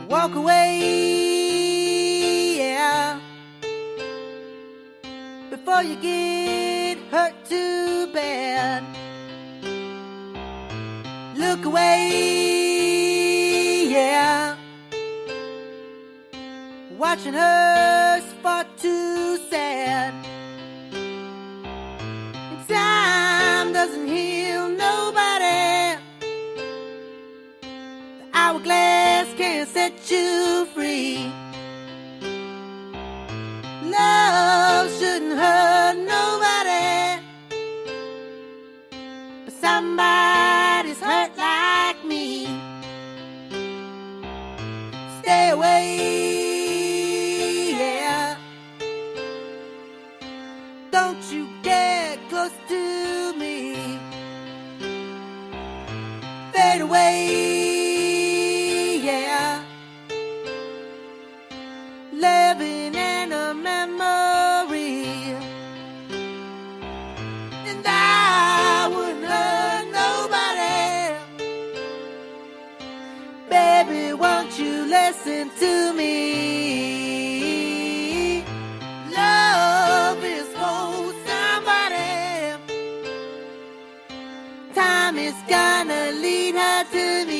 walk away, yeah, before you get hurt too bad. Look away, yeah, watching her's far too sad. And time doesn't heal nobody. The hourglass can't set you free. Love shouldn't hurt nobody, but somebody's hurt like me. Stay away, yeah. Don't you get close to me. Fade away, yeah. Living in a memory, and I wouldn't hurt nobody. Baby, won't you listen to me? Love is for somebody. Time is gonna lead her to me.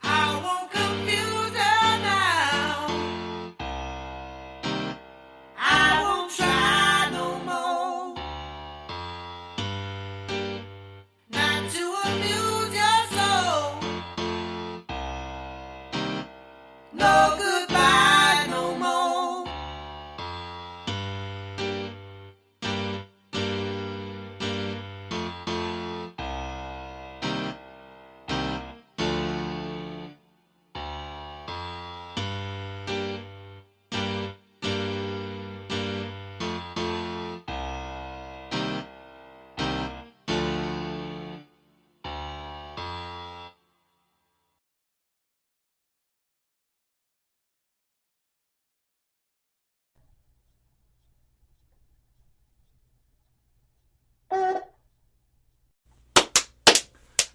I won't confuse her now. I won't try no more. Not to amuse your soul. No goodbye no more.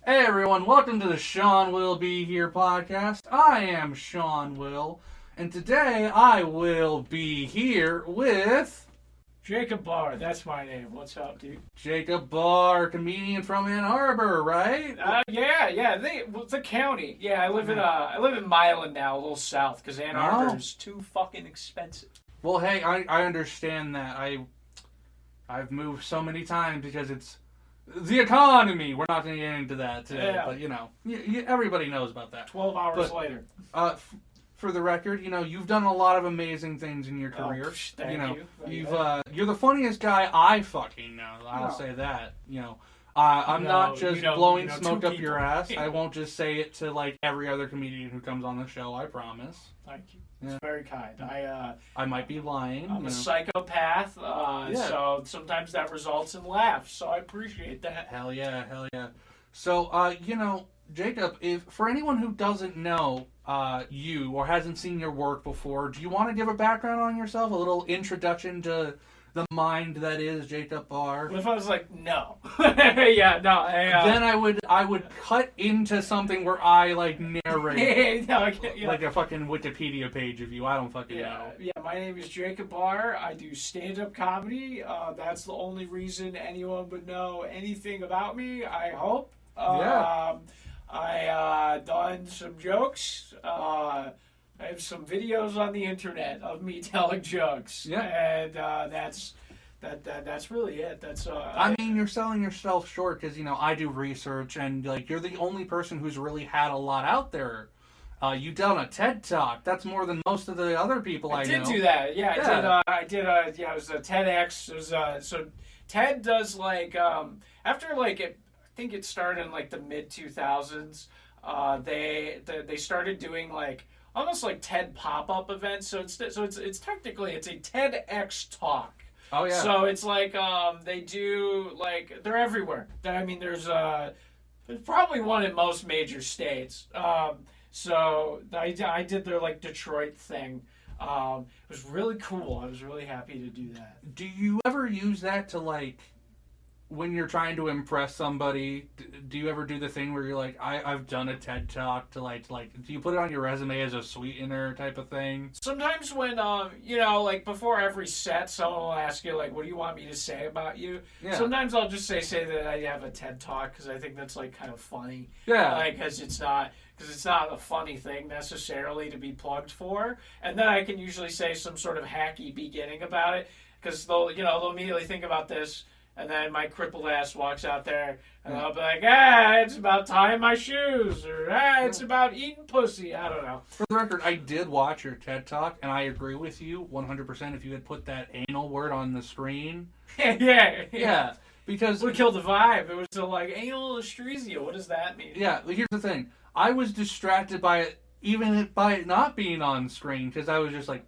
Hey everyone, welcome to the Shawn Will Be Here podcast. I am Shawn Will, and today I will be here with Jacob Barr, that's my name. What's up, dude? Jacob Barr, comedian from Ann Arbor, right? Yeah. It's a county. Yeah, I live in Milan now, a little south, because Ann Arbor is too fucking expensive. Well, hey, I understand that. I've moved so many times because it's the economy. We're not going to get into that today, but you know, everybody knows about that. 12 hours later. For the record, you know, you've done a lot of amazing things in your career. Thank you. You're the funniest guy I fucking know. I'll say that. You know, I'm not just blowing smoke up your ass. I won't just say it to like every other comedian who comes on the show. I promise. Thank you. It's very kind. I might be lying. I'm a psychopath, so sometimes that results in laughs. So I appreciate that. Hell yeah. So, you know, Jacob, if for anyone who doesn't know you or hasn't seen your work before, do you want to give a background on yourself, a little introduction to the mind that is Jacob Barr? What if I was like, no? Then I would cut into something where I like narrate like a fucking Wikipedia page of you. I don't fucking know. Yeah, my name is Jacob Barr. I do stand-up comedy. That's the only reason anyone would know anything about me, I hope. I done some jokes. I have some videos on the internet of me telling jokes. Yeah. And that's really it. I mean, you're selling yourself short because, you know, I do research and, like, you're the only person who's really had a lot out there. You done a TED Talk. That's more than most of the other people I know. I did do that. Yeah, I did. It was a TEDx. It was, so TED does, like, after, like, I think it started in, like, the mid-2000s. They started doing, like, almost like TED pop-up events. So it's technically a TEDx talk. Oh yeah. So it's like they do, like, they're everywhere. I mean, there's probably one in most major states. So I did their like Detroit thing. It was really cool. I was really happy to do that. Do you ever use that to like when you're trying to impress somebody, do you ever do the thing where you're like, I've done a TED Talk to like, do you put it on your resume as a sweetener type of thing? Sometimes when, like before every set, someone will ask you, like, what do you want me to say about you? Yeah. Sometimes I'll just say that I have a TED Talk because I think that's, like, kind of funny. Yeah. Like, because it's not a funny thing necessarily to be plugged for. And then I can usually say some sort of hacky beginning about it because they'll immediately think about this. And then my crippled ass walks out there, and I'll be like, it's about tying my shoes, or it's about eating pussy. I don't know. For the record, I did watch your TED Talk, and I agree with you 100% if you had put that anal word on the screen. Yeah. Because... It would kill the vibe. It was like, anal aesthesia. What does that mean? Yeah, here's the thing. I was distracted by it, even by it not being on screen, because I was just like...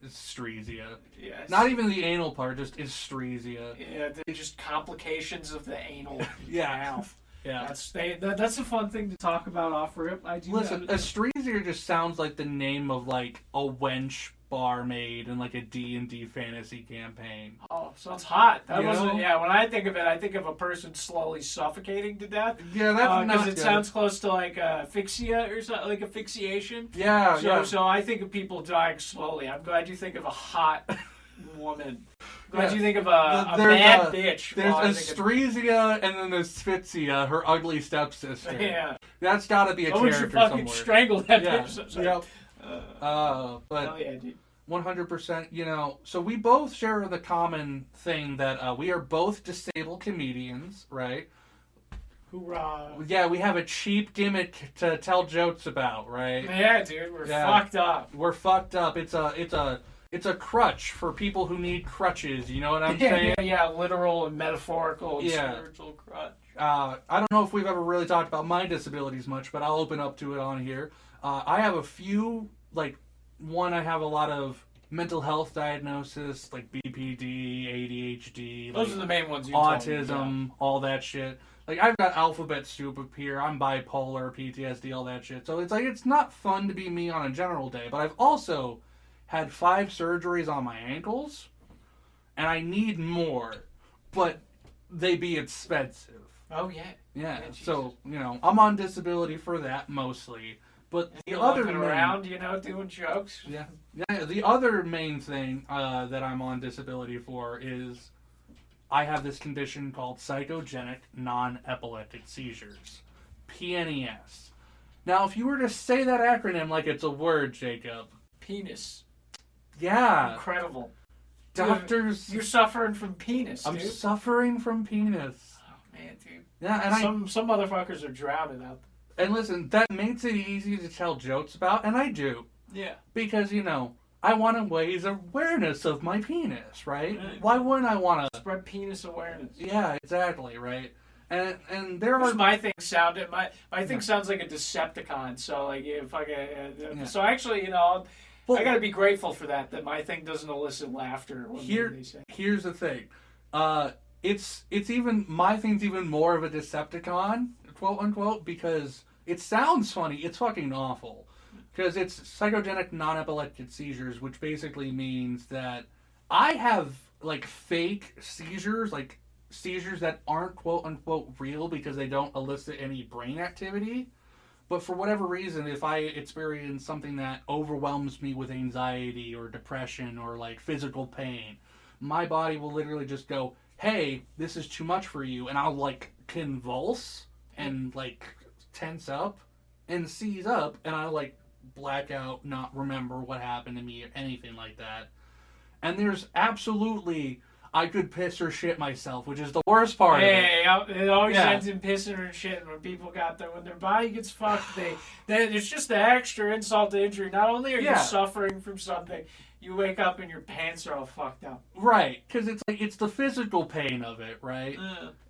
Estresia. Yes. Not even the anal part, just estresia. Yeah, they're just complications of the anal Yeah. Yeah. That's a fun thing to talk about off rip. Listen, estresia just sounds like the name of like a wench barmaid in like a D&D fantasy campaign. Oh, sounds hot. That wasn't. Yeah, when I think of it, I think of a person slowly suffocating to death. Yeah, that's not because it good. sounds close to like asphyxia or something, like asphyxiation. Yeah, So I think of people dying slowly. I'm glad you think of a hot woman. Glad you think of a bad bitch. There's estresia and then there's asphyxia, her ugly stepsister. Yeah. That's got to be a character should fucking somewhere. strangle that bitch. Yep. But hell yeah, dude. 100%, so we both share the common thing that we are both disabled comedians, right? Hoorah. Yeah, we have a cheap gimmick to tell jokes about, right? Yeah, dude, we're fucked up. We're fucked up. It's a crutch for people who need crutches, you know what I'm saying? Yeah, literal and metaphorical and spiritual crutch. I don't know if we've ever really talked about my disabilities much, but I'll open up to it on here. I have a few, one, I have a lot of mental health diagnosis, like BPD, ADHD. Those are the main ones you autism, told me, all that shit. I've got alphabet soup up here. I'm bipolar, PTSD, all that shit. So it's not fun to be me on a general day. But I've also had 5 surgeries on my ankles, and I need more, but they be expensive. Oh, yeah. Yeah, so, I'm on disability for that mostly. But the other around, doing jokes. Yeah. The other main thing that I'm on disability for is I have this condition called psychogenic non-epileptic seizures, PNES. Now, if you were to say that acronym like it's a word, Jacob. Penis. Yeah. Incredible. Doctors. You're suffering from penis, dude. I'm suffering from penis. Oh, man, dude. Yeah, and some motherfuckers are drowning out there. And listen, that makes it easy to tell jokes about, and I do. Yeah. Because, I want to raise awareness of my penis, right? Why wouldn't I want to... Spread penis awareness. Yeah, exactly, right? And there are... My thing sounded... My thing sounds like a Decepticon, so, So, actually, I gotta be grateful for that my thing doesn't elicit laughter when they say. Here's the thing. It's even... My thing's even more of a Decepticon, quote unquote, because it sounds funny. It's fucking awful. Because it's psychogenic non-epileptic seizures, which basically means that I have, fake seizures, seizures that aren't quote unquote real because they don't elicit any brain activity. But for whatever reason, if I experience something that overwhelms me with anxiety or depression or, physical pain, my body will literally just go, hey, this is too much for you. And I'll, convulse and, tense up and seize up, and I'll black out, not remember what happened to me or anything like that. And there's absolutely, I could piss or shit myself, which is the worst part of it. It always ends in pissing or shitting when people when their body gets fucked, it's just the extra insult to injury. Not only are you suffering from something, you wake up and your pants are all fucked up. Right, because it's the physical pain of it, right?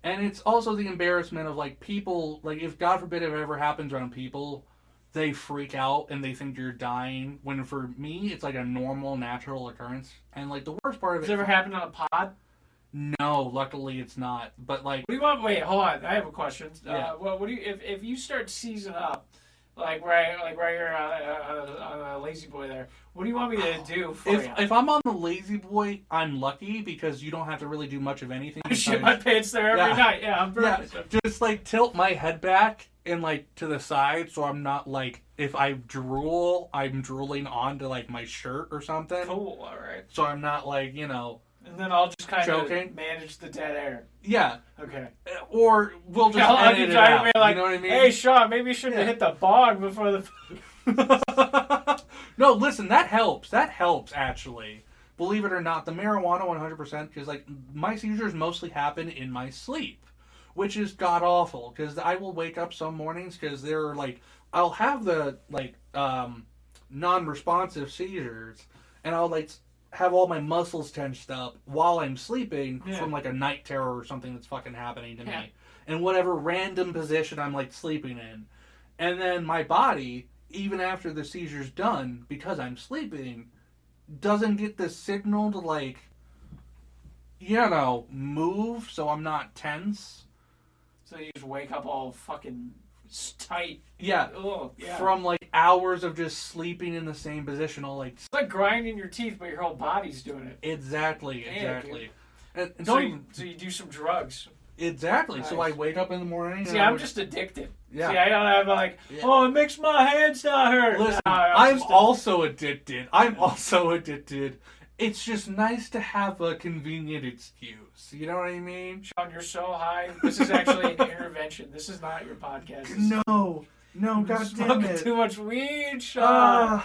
And it's also the embarrassment of people, if God forbid it ever happens around people, they freak out and they think you're dying, when for me it's a normal, natural occurrence. And the worst part of it... Has it ever happened on a pod? No, luckily it's not. But What do you want? Wait, hold on. I have a question. Yeah. What do you if you start seizing up? Like where you're on a lazy boy there. What do you want me to do for you? If I'm on the lazy boy, I'm lucky because you don't have to really do much of anything. I shit my pants there every night. Yeah, I'm perfect. Yeah, just like tilt my head back and like to the side so I'm not like, if I drool, I'm drooling onto like my shirt or something. Cool, alright. So I'm not like, you know, and then I'll just kind choking. of manage the dead air. Yeah. Okay. Or we'll just edit it out. Like, you know what I mean? Hey, Shawn, maybe you shouldn't have hit the bog before the... No, listen, that helps. That helps, actually. Believe it or not, the marijuana 100%, because, like, my seizures mostly happen in my sleep, which is god-awful, because I will wake up some mornings, because they're, like, I'll have the, like, non-responsive seizures, and I'll, like, have all my muscles tensed up while I'm sleeping from like a night terror or something that's fucking happening to me. In whatever random position I'm like sleeping in. And then my body, even after the seizure's done, because I'm sleeping, doesn't get the signal to like, you know, move so I'm not tense. So you just wake up all fucking tight. Yeah. Ugh, yeah. From like hours of just sleeping in the same position, all like. It's like grinding your teeth, but your whole body's doing it. Exactly. And so you do some drugs. Exactly. Nice. So I wake up in the morning. See, I'm just addicted. Yeah. See, I don't have like, oh, it makes my hands not hurt. Listen, no, I'm also addicted. It's just nice to have a convenient excuse. You know what I mean? Shawn, you're so high. This is actually an intervention. This is not your podcast. No, God damn it. Too much weed, Shawn.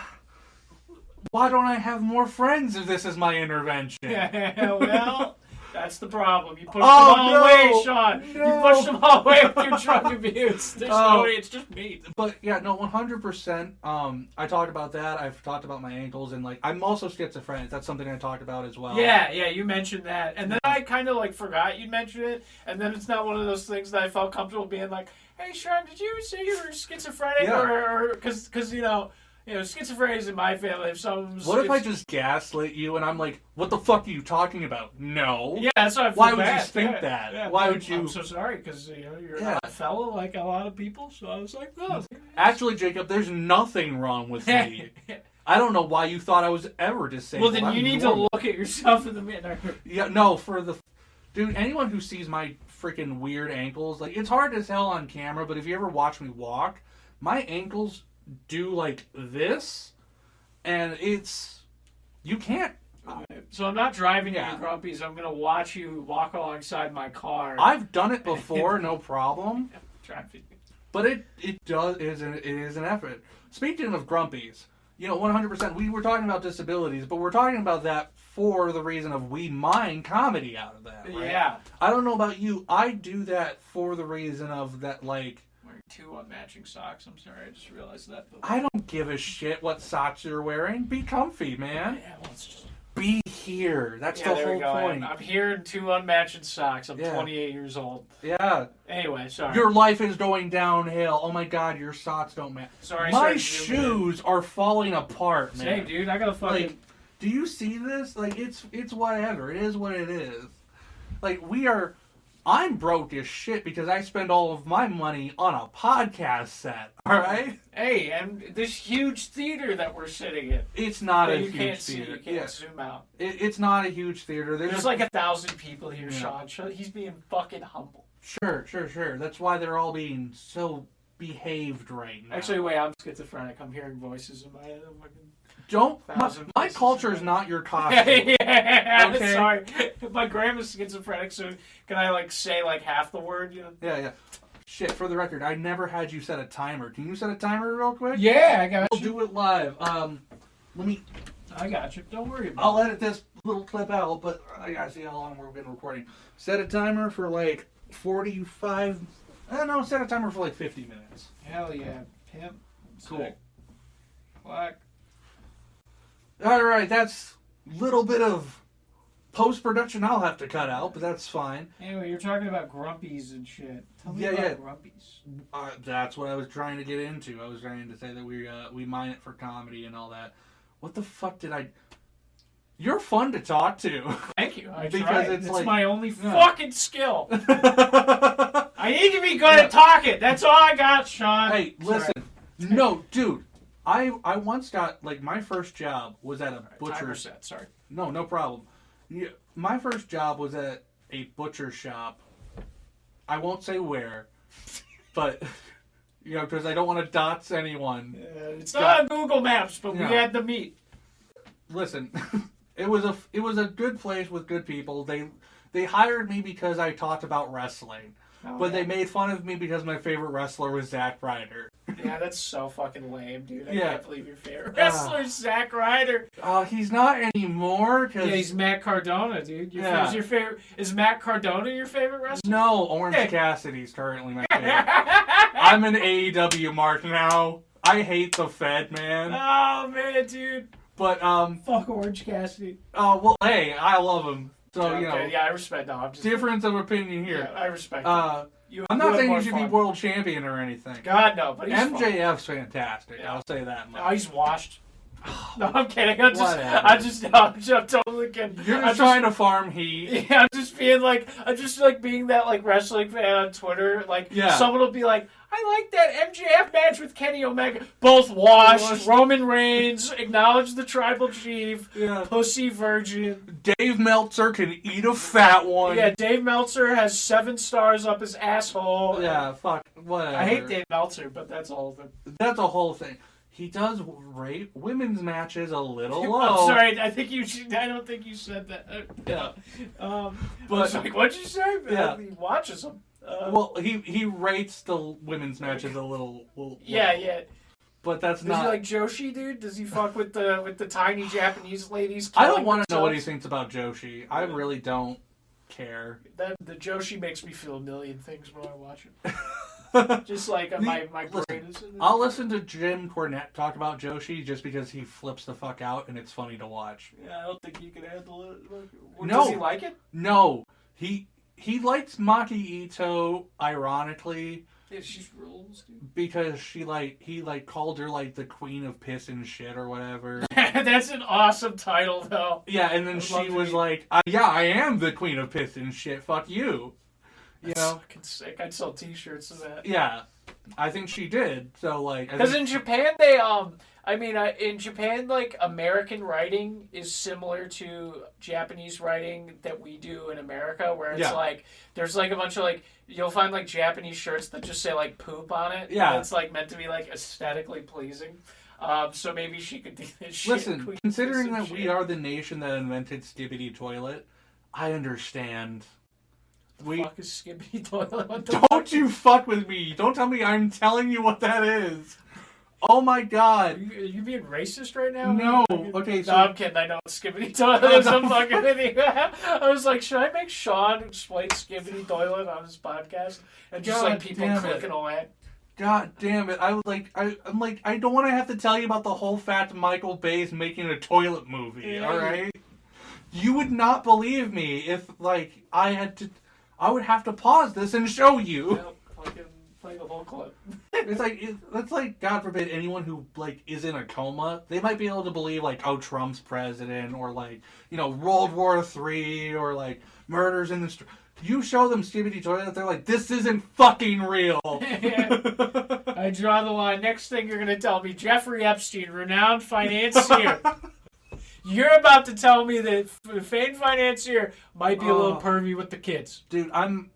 Why don't I have more friends if this is my intervention? Yeah, well, that's the problem. You pushed them all away, Shawn. No. You pushed them all away with your drug abuse. There's no way. It's just me. But yeah, no, 100%. I talked about that. I've talked about my ankles, and like I'm also schizophrenic. That's something I talked about as well. Yeah, you mentioned that, and then I kind of like forgot you mentioned it, and then it's not one of those things that I felt comfortable being like, "Hey, Shawn, did you say you were schizophrenic?" Or because you know, schizophrenia is in my family. What if I just gaslit you and I'm like, what the fuck are you talking about? No. Yeah, that's what I feel Why would bad. you think that? Yeah, Why would you? I'm so sorry because you're not a fellow like a lot of people. So I was like, oh. Actually, Jacob, there's nothing wrong with me. I don't know why you thought I was ever disabled. Well, then you need to look at yourself in the mirror. Yeah, no, dude, anyone who sees my freaking weird ankles, like, it's hard to tell on camera, but if you ever watch me walk, my ankles do like this. And you can't. So I'm not driving you to Grumpy's. I'm going to watch you walk alongside my car. I've done it before, no problem. Driving. But it is an effort. Speaking of Grumpy's, 100%, we were talking about disabilities, but we're talking about that for the reason of we mine comedy out of that, right? Yeah. I don't know about you. I do that for the reason of that, like, 2 matching socks. I'm sorry, I just realized that. I don't give a shit what socks you're wearing. Be comfy, man. Yeah, well, it's just... Be here. That's the whole point. I'm here in 2 unmatching socks. I'm 28 years old. Yeah. Anyway, sorry. Your life is going downhill. Oh my God, your socks don't match. Sorry. My shoes are falling apart, man. Same, dude. I gotta fucking. Like, do you see this? Like, it's whatever. It is what it is. Like, I'm broke as shit because I spend all of my money on a podcast set, alright? Hey, and this huge theater that we're sitting in. It's not a huge theater. You can't zoom out. It's not a huge theater. There's like 1,000 people here, Shawn. He's being fucking humble. Sure. That's why they're all being so behaved right now. Actually, wait, I'm schizophrenic. I'm hearing voices in my head. My culture is not your costume. Yeah, okay? Sorry. My grandma's schizophrenic, so can I say half the word? Yeah. Shit, for the record, I never had you set a timer. Can you set a timer real quick? Yeah, I got you. We'll do it live. I got you. Don't worry about it. I'll edit this little clip out, but I gotta see how long we've been recording. Set a timer for 45. No, set a timer for 50 minutes. Hell yeah, pimp. Cool. Black. Alright, that's a little bit of post-production I'll have to cut out, but that's fine. Anyway, you're talking about Grumpies and shit. Tell me about Grumpies. That's what I was trying to get into. I was trying to say that we mine it for comedy and all that. What the fuck did I... You're fun to talk to. Thank you. Because tried. It's my only fucking skill. I need to be good at talking. That's all I got, Shawn. Hey, listen. No, dude. I once got, like, my first job was at a butcher. Timer set, sorry. No problem. Yeah, my first job was at a butcher shop. I won't say where, but, you know, because I don't want to dox anyone. It's not on Google Maps, but we had the meat. Listen, it was a good place with good people. They hired me because I talked about wrestling. But they made fun of me because my favorite wrestler was Zack Ryder. Yeah, that's so fucking lame, dude. I Yeah. can't believe your favorite wrestler is Zack Ryder. He's not anymore. Yeah, he's Matt Cardona, dude. Yeah. Is Matt Cardona your favorite wrestler? No, Orange Cassidy's currently my favorite. I'm an AEW mark now. I hate the Fed, man. Oh, man, dude. But, Fuck Orange Cassidy. well, hey, I love him. So, you know. Yeah, I respect. No, I'm just Difference of opinion here. Yeah, I respect. I'm not saying you should be world champion or anything. God, no, but he's MJF's fantastic. Yeah. I'll say that much. Oh, he's washed. No, I'm kidding. I'm totally kidding. You're just trying to farm heat. Yeah, I'm just being that like wrestling fan on Twitter. Like, someone will be like, I like that MJF match with Kenny Omega. Both washed. Roman Reigns acknowledged the tribal chief. Yeah. Pussy virgin. Dave Meltzer can eat a fat one. Yeah, Dave Meltzer has 7 stars up his asshole. Yeah, fuck, whatever. I hate Dave Meltzer, but that's a whole thing. That's a whole thing. He does rate women's matches a little low. I'm sorry, I don't think you said that. Yeah. But I was like, what'd you say? Yeah. He watches them. Well, he rates the women's matches a little Yeah. But that's Does not. he like Joshi, dude? Does he fuck with the tiny Japanese ladies? I don't want to know what he thinks about Joshi. I really don't care. The Joshi makes me feel a million things when I watch it. Just like my brain is in it. I'll listen to Jim Cornette talk about Joshi just because he flips the fuck out and it's funny to watch. Yeah, I don't think he can handle it. No. Does he like it? No. He likes Maki Ito, ironically. Yeah, she's rules, dude. Because he called her like the queen of piss and shit or whatever. That's an awesome title, though. Yeah, and then she was like, yeah, I am the queen of piss and shit. Fuck you. You That's know? fucking sick. I'd sell T-shirts of that. Yeah, I think she did. So like, because in Japan in Japan, like, American writing is similar to Japanese writing that we do in America, where it's like there's like a bunch of like you'll find like Japanese shirts that just say like poop on it. Yeah, and it's like meant to be like aesthetically pleasing. So maybe she could do this shit. Listen, considering that we are the nation that invented Skibbity Toilet, I understand. Fuck is Skibbity Toilet? What the Don't fuck? you fuck with me. Don't tell me I'm telling you what that is. Oh my god. Are you being racist right now? No. Okay, so... No, I'm kidding. I know what Skibbity Toilet is. I'm fucking with you. I was like, should I make Shawn explain Skibbity Toilet on his podcast? And just like people clicking away. God damn it. I'm like, I don't want to have to tell you about the whole fact Michael Bay's making a toilet movie, alright? You would not believe me if, like, I would have to pause this and show you. Yep, fucking play the whole clip. It's like, God forbid, anyone who, like, is in a coma, they might be able to believe, like, oh, Trump's president, or, like, you know, World War III, or, like, murders in the street. You show them Skibbity Toilet, they're like, this isn't fucking real. I draw the line. Next thing you're going to tell me, Jeffrey Epstein, renowned financier. You're about to tell me that famed financier might be a little pervy with the kids. Dude, I'm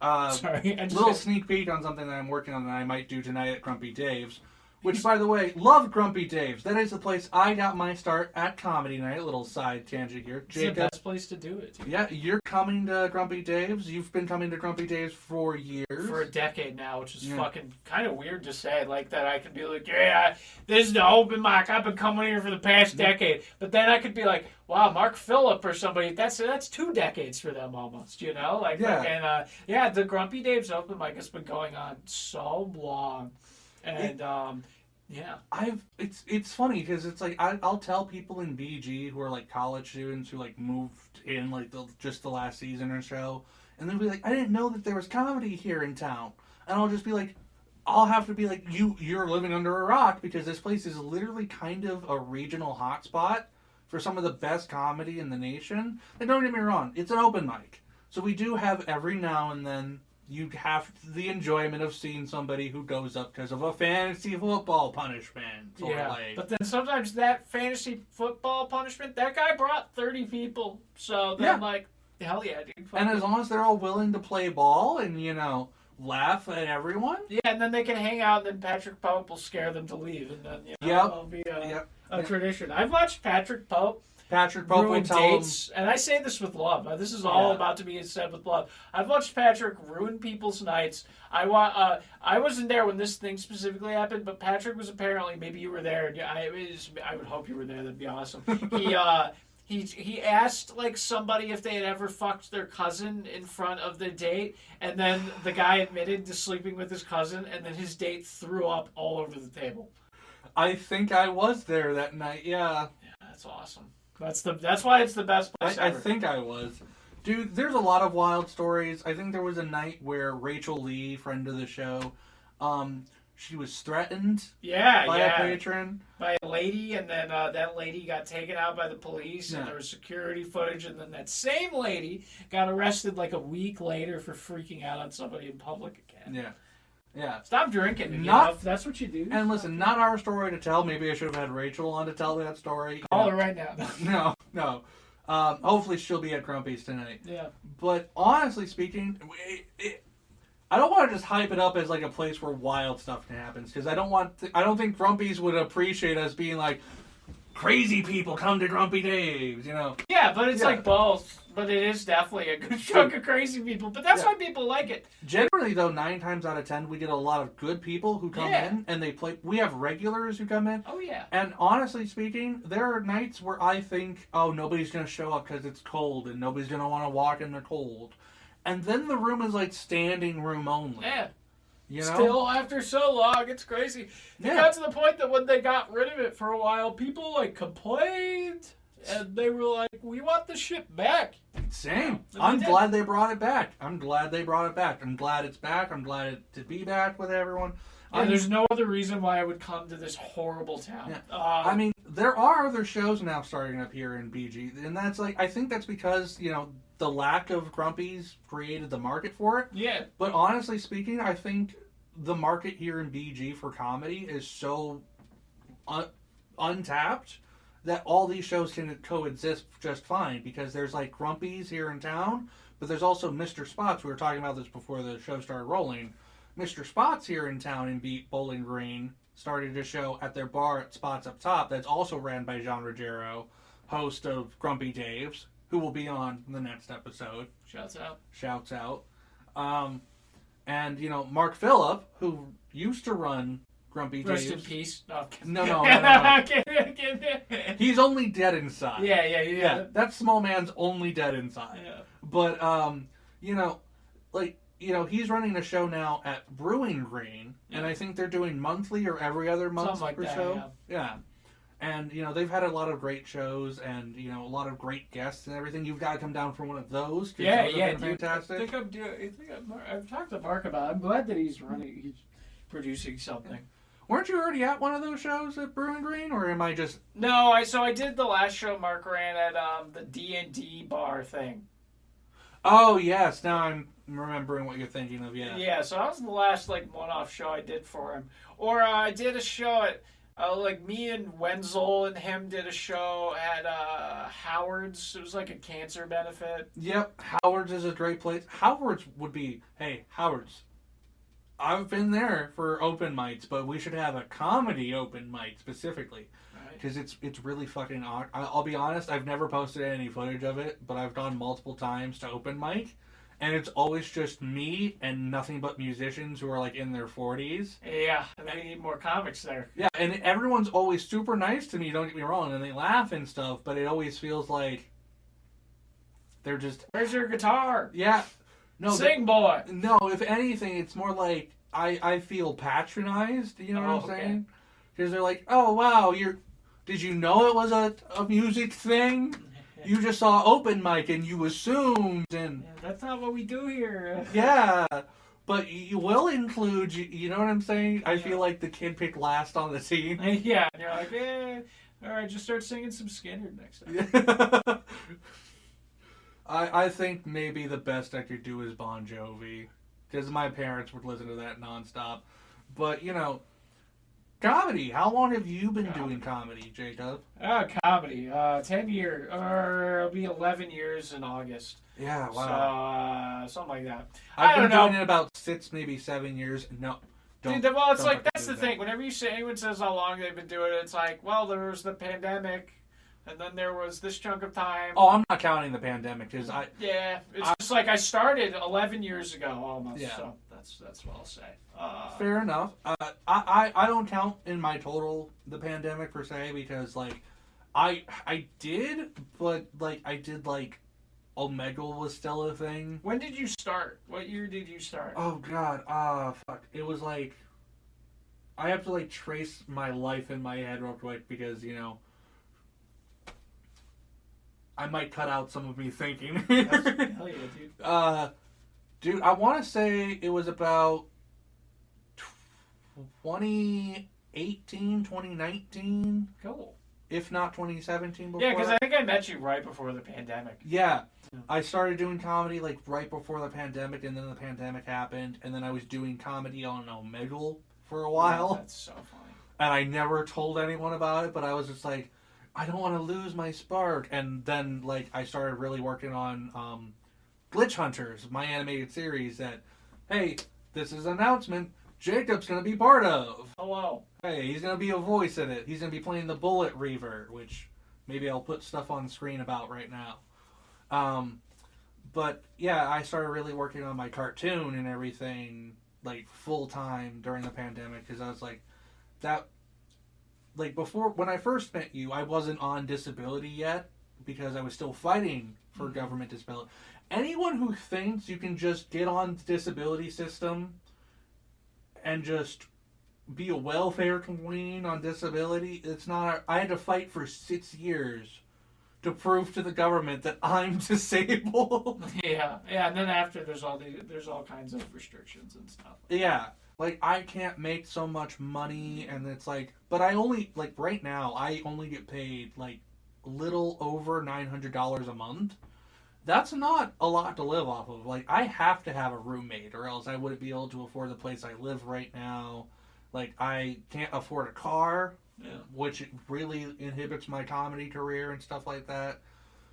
sorry. Little sneak peek on something that I'm working on that I might do tonight at Grumpy Dave's. Which, by the way, love Grumpy Dave's. That is the place I got my start at Comedy Night. Little side tangent here. It's the best place to do it. Dude. Yeah, you're coming to Grumpy Dave's. You've been coming to Grumpy Dave's for years. For a decade now, which is fucking kind of weird to say. Like that I could be like, yeah, this is the open mic. I've been coming here for the past decade. But then I could be like, wow, Mark Phillip or somebody, that's 2 decades for them almost, you know? Like, the Grumpy Dave's open mic has been going on so long. And, it's funny because it's like I'll tell people in BG who are like college students who like moved in like just the last season or so, and they'll be like, I didn't know that there was comedy here in town, and I'll just be like, I'll have to be like, you're living under a rock because this place is literally kind of a regional hotspot for some of the best comedy in the nation. And don't get me wrong, it's an open mic, so we do have every now and then you have the enjoyment of seeing somebody who goes up because of a fantasy football punishment. Or like, but then sometimes that fantasy football punishment, that guy brought 30 people. So then, like, hell yeah, dude. And as long as they're all willing to play ball and, laugh at everyone. Yeah, and then they can hang out, and then Patrick Pope will scare them to leave. And then, it'll be a tradition. I've watched Patrick Pope will tell dates, and I say this with love. This is all about to be said with love. I've watched Patrick ruin people's nights. I wasn't there when this thing specifically happened, but Patrick was apparently, maybe you were there. I would hope you were there. That'd be awesome. He asked like somebody if they had ever fucked their cousin in front of the date, and then the guy admitted to sleeping with his cousin, and then his date threw up all over the table. I think I was there that night. Yeah, that's awesome. That's why it's the best place ever. I think I was. Dude, there's a lot of wild stories. I think there was a night where Rachel Lee, friend of the show, she was threatened by a patron. By a lady, and then that lady got taken out by the police, and there was security footage, and then that same lady got arrested like a week later for freaking out on somebody in public again. Yeah. Yeah. Stop drinking. That's what you do. And listen, not our story to tell. Maybe I should have had Rachel on to tell that story. Call her right now. No. Hopefully she'll be at Grumpy's tonight. Yeah. But honestly speaking, I don't want to just hype it up as like a place where wild stuff happens, because I don't think Grumpy's would appreciate us being like, crazy people come to Grumpy Dave's, Yeah, but it's like both. But it is definitely a good chunk of crazy people. But that's why people like it. Generally, though, 9 times out of 10, we get a lot of good people who come in and they play. We have regulars who come in. Oh, yeah. And honestly speaking, there are nights where I think, nobody's going to show up because it's cold and nobody's going to want to walk in the cold. And then the room is like standing room only. Yeah. Still, after so long, it's crazy. It got to the point that when they got rid of it for a while, people like complained. And they were like, we want the shit back. Same. I'm glad they brought it back. I'm glad it's back. I'm glad to be back with everyone. There's no other reason why I would come to this horrible town. Yeah. There are other shows now starting up here in BG. And that's I think that's because, the lack of Grumpies created the market for it. Yeah. But honestly speaking, I think the market here in BG for comedy is so untapped that all these shows can coexist just fine, because there's Grumpies here in town, but there's also Mr. Spots. We were talking about this before the show started rolling. Mr. Spots here in town in Bowling Green started a show at their bar at Spots Up Top that's also ran by John Ruggiero, host of Grumpy Dave's, who will be on the next episode. Shouts out. And, Mark Phillip, who used to run Grumpy Dave's. Rest in peace. No. He's only dead inside. Yeah. That small man's only dead inside. Yeah. But, he's running a show now at Brewing Green, and I think they're doing monthly or every other month or so. Yeah. And, they've had a lot of great shows and, a lot of great guests and everything. You've got to come down for one of those. Fantastic. I've talked to Mark about it. I'm glad that he's producing something. Weren't you already at one of those shows at Brewing Green, or am I just... No, I did the last show Mark ran at the D&D bar thing. Oh, yes. Now I'm remembering what you're thinking of, yeah. Yeah, so that was the last, one-off show I did for him. Or I did a show at... me and Wenzel and him did a show at Howard's. It was like a cancer benefit. Yep, Howard's is a great place. Howard's would be, hey, Howard's. I've been there for open mics, but we should have a comedy open mic specifically. Because it's really fucking awkward. I'll be honest, I've never posted any footage of it, but I've gone multiple times to open mic. And it's always just me and nothing but musicians who are in their 40s. Yeah, and they need more comics there. Yeah, and everyone's always super nice to me, don't get me wrong, and they laugh and stuff, but it always feels like they're just... Where's your guitar? Yeah. No, Sing, boy! No, if anything, it's more like I feel patronized, you know what I'm saying? Because they're like, oh, wow, did you know it was a music thing? You just saw open mic and you assumed, and... Yeah, that's not what we do here. Yeah, but you will include, you know what I'm saying? I feel like the kid picked last on the team. Yeah, and you're like, all right, just start singing some Skinner next time. I think maybe the best I could do is Bon Jovi. because my parents would listen to that nonstop. But, you know, comedy. How long have you been doing comedy, Jacob? Comedy. 10 years, or it'll be 11 years in August. Yeah, wow. So, something like that. I've I been don't know. doing it about 6, maybe 7 years. No. Dude, well, it's don't like, that's do the that. thing. Whenever anyone says how long they've been doing it, it's like, well, there was the pandemic, and then there was this chunk of time. Oh, I'm not counting the pandemic, because Yeah, it's just like I started 11 years ago almost, Yeah. so that's what I'll say. Fair enough. I don't count in my total the pandemic per se, because like I did, but like I did like Omegle was still a thing. When did you start? What year did you start? Oh god, fuck. It was like I have to like trace my life in my head real quick, because you know I might cut out some of me thinking. Hell yeah, dude. Dude, I want to say it was about 2018, 2019, Cool. if not 2017 before. Yeah, because I think I met you right before the pandemic. Yeah. I started doing comedy like right before the pandemic, and then the pandemic happened, and then I was doing comedy on Omegle for a while. Yeah, that's so funny. And I never told anyone about it, but I was just like, I don't want to lose my spark. And then like I started really working on Glitch Hunters, my animated series that, hey, this is an announcement Jacob's going to be part of. Hello. Hey, he's going to be a voice in it. He's going to be playing the Bullet Reaver, which maybe I'll put stuff on the screen about right now. But yeah, I started really working on my cartoon and everything like full time during the pandemic, because I was like, that, like before, when I first met you, I wasn't on disability yet because I was still fighting for government disability. Anyone who thinks you can just get on the disability system and just be a welfare queen on disability, it's not. I had to fight for 6 years to prove to the government that I'm disabled. Yeah, and then after there's all kinds of restrictions and stuff. Yeah, like I can't make so much money, and it's like, but I only, like right now, I only get paid like a little over $900 a month. That's not a lot to live off of. Like, I have to have a roommate, or else I wouldn't be able to afford the place I live right now. Like, I can't afford a car, which really inhibits my comedy career and stuff like that.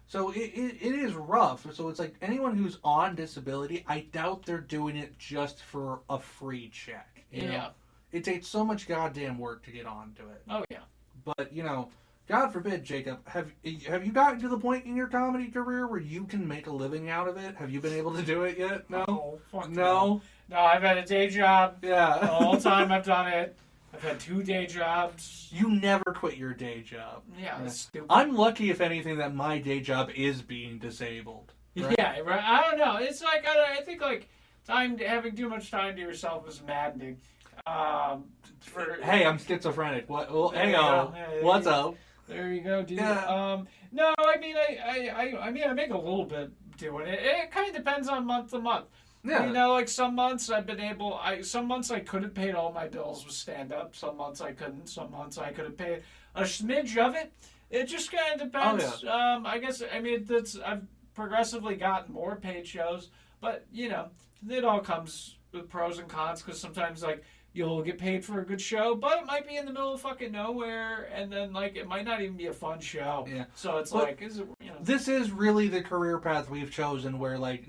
So it is rough. So it's like, anyone who's on disability, I doubt they're doing it just for a free check. You know? It takes so much goddamn work to get onto it. Oh, yeah. But, you know, God forbid, Jacob, have you gotten to the point in your comedy career where you can make a living out of it? Have you been able to do it yet? No? Oh, fuck No? No, I've had a day job. Yeah. The whole time I've done it. I've had 2 day jobs. You never quit your day job. Yeah, that's stupid. I'm lucky, if anything, that my day job is being disabled. Right? Yeah, right. I don't know. It's like, I think like having too much time to yourself is maddening. Hey, I'm schizophrenic. What? Well, There you hey-o. go. Yeah, What's up? There you go, dude. Yeah. No, I mean, I make a little bit doing it. It kind of depends on month to month. Yeah. You know, like some months I've been able. Some months I could have paid all my bills with stand up. Some months I couldn't. Some months I could have paid a smidge of it. It just kind of depends. Oh, I guess I've progressively gotten more paid shows, but you know, it all comes with pros and cons, because sometimes like you'll get paid for a good show, but it might be in the middle of fucking nowhere, and then like it might not even be a fun show. Yeah. So it's But like, is it, you know? This is really the career path we've chosen, where like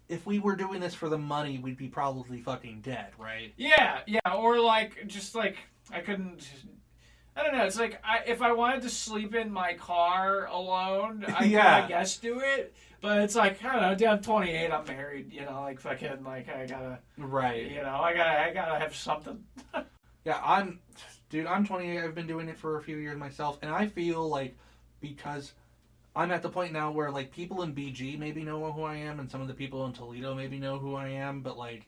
if we were doing this for the money, we'd be probably fucking dead, right? Yeah, or like just like I couldn't. I don't know. It's like if I wanted to sleep in my car alone, I could, I guess, do it. But it's like, I don't know. Dude, I'm 28. I'm married. You know, like fucking, like I gotta. Right. You know, I gotta have something. Yeah, I'm 28. I've been doing it for a few years myself, and I feel like, because I'm at the point now where like people in BG maybe know who I am, and some of the people in Toledo maybe know who I am, but like,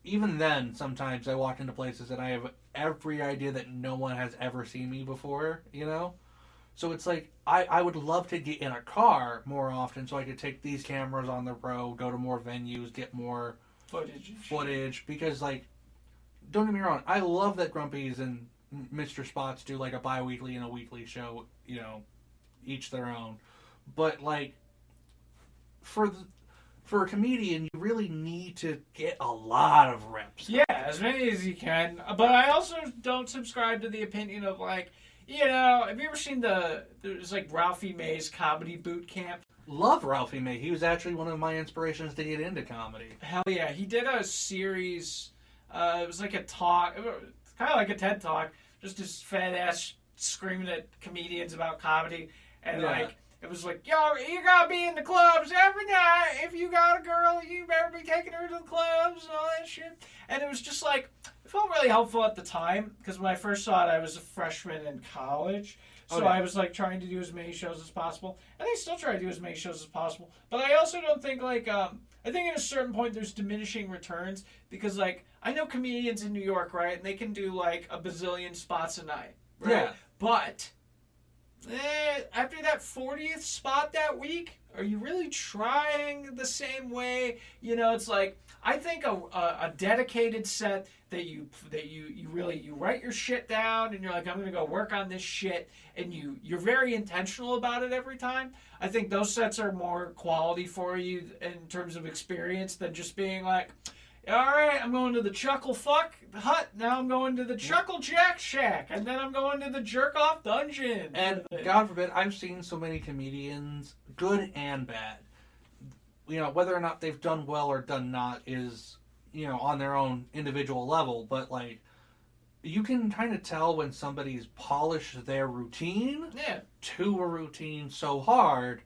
even then, sometimes I walk into places and I have every idea that no one has ever seen me before, you know? So it's like, I would love to get in a car more often so I could take these cameras on the road, go to more venues, get more footage, because like, don't get me wrong, I love that Grumpy's and Mr. Spots do like a bi-weekly and a weekly show, you know, each their own. But like, for a comedian, you really need to get a lot of reps. Yeah, as many as you can. But I also don't subscribe to the opinion of like, have you ever seen there's like Ralphie May's comedy boot camp? Love Ralphie May. He was actually one of my inspirations to get into comedy. Hell yeah. He did a series, it was like a talk, kind of like a TED Talk, just this fat ass screaming at comedians about comedy. And like, it was like, yo, you gotta be in the clubs every night. If you got a girl, you better be taking her to the clubs and all that shit. And it was just like, it felt really helpful at the time, because when I first saw it, I was a freshman in college. So I was like trying to do as many shows as possible. And I still try to do as many shows as possible. But I also don't think like, I think at a certain point there's diminishing returns, because like, I know comedians in New York, right? And they can do like a bazillion spots a night, right? Yeah. But after that 40th spot that week, are you really trying the same way? It's like, I think a dedicated set that you really write your shit down and you're like, I'm gonna go work on this shit, and you're very intentional about it every time. I think those sets are more quality for you in terms of experience than just being like, all right, I'm going to the Chuckle Fuck Hut. Now I'm going to the Chuckle Jack Shack. And then I'm going to the Jerk Off Dungeon. And God forbid, I've seen so many comedians, good and bad. Whether or not they've done well or done not is, on their own individual level. But, like, you can kind of tell when somebody's polished their routine to a routine so hard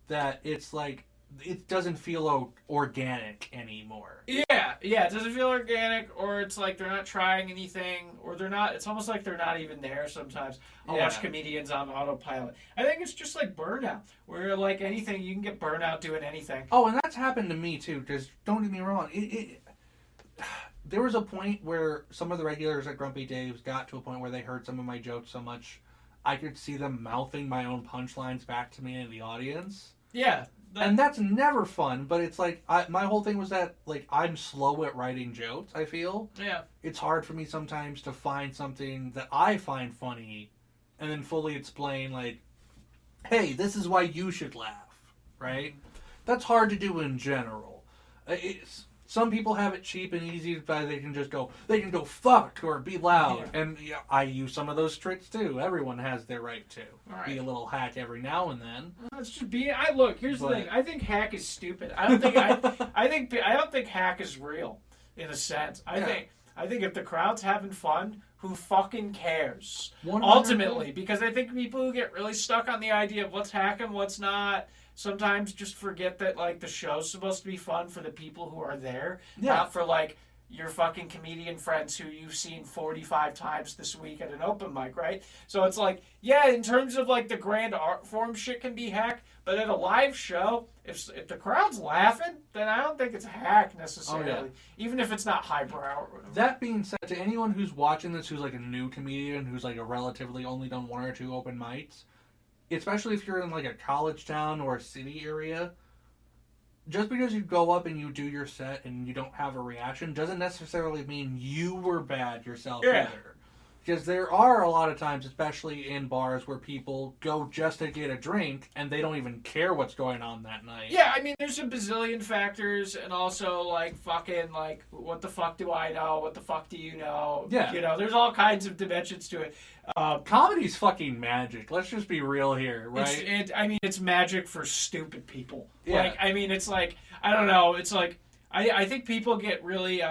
that it's like, it doesn't feel organic anymore. Yeah, it doesn't feel organic, or it's like they're not trying anything, or it's almost like they're not even there sometimes. I'll watch comedians on autopilot. I think it's just like burnout, where like anything, you can get burnout doing anything. Oh, and that's happened to me too, because don't get me wrong, there was a point where some of the regulars at Grumpy Dave's got to a point where they heard some of my jokes so much, I could see them mouthing my own punchlines back to me in the audience. Yeah. And that's never fun, but it's like, my whole thing was that, like, I'm slow at writing jokes, I feel. Yeah. It's hard for me sometimes to find something that I find funny and then fully explain, like, hey, this is why you should laugh, right? That's hard to do in general. Some people have it cheap and easy by they can go fuck or be loud. Yeah. And I use some of those tricks too. Everyone has their right to be a little hack every now and then. Let's just be. Here's the thing. I think hack is stupid. I don't think. I don't think hack is real, in a sense. I think if the crowd's having fun, who fucking cares? 100%. Ultimately, because I think people who get really stuck on the idea of what's hacking, what's not, sometimes just forget that, like, the show's supposed to be fun for the people who are there, not for, like, your fucking comedian friends who you've seen 45 times this week at an open mic, right? So it's like, in terms of, like, the grand art form, shit can be hack, but at a live show, if the crowd's laughing, then I don't think it's hack necessarily, even if it's not highbrow. That being said, to anyone who's watching this who's, like, a new comedian, who's, like, a relatively only done one or two open mics, especially if you're in, like, a college town or a city area, just because you go up and you do your set and you don't have a reaction doesn't necessarily mean you were bad yourself either. Because there are a lot of times, especially in bars, where people go just to get a drink and they don't even care what's going on that night. Yeah, I mean, there's a bazillion factors, and also, like, fucking, like, what the fuck do I know? What the fuck do you know? Yeah. There's all kinds of dimensions to it. Comedy's fucking magic. Let's just be real here, right? It's magic for stupid people. Yeah. Like, I mean, it's like, I don't know. It's like, I think people get really,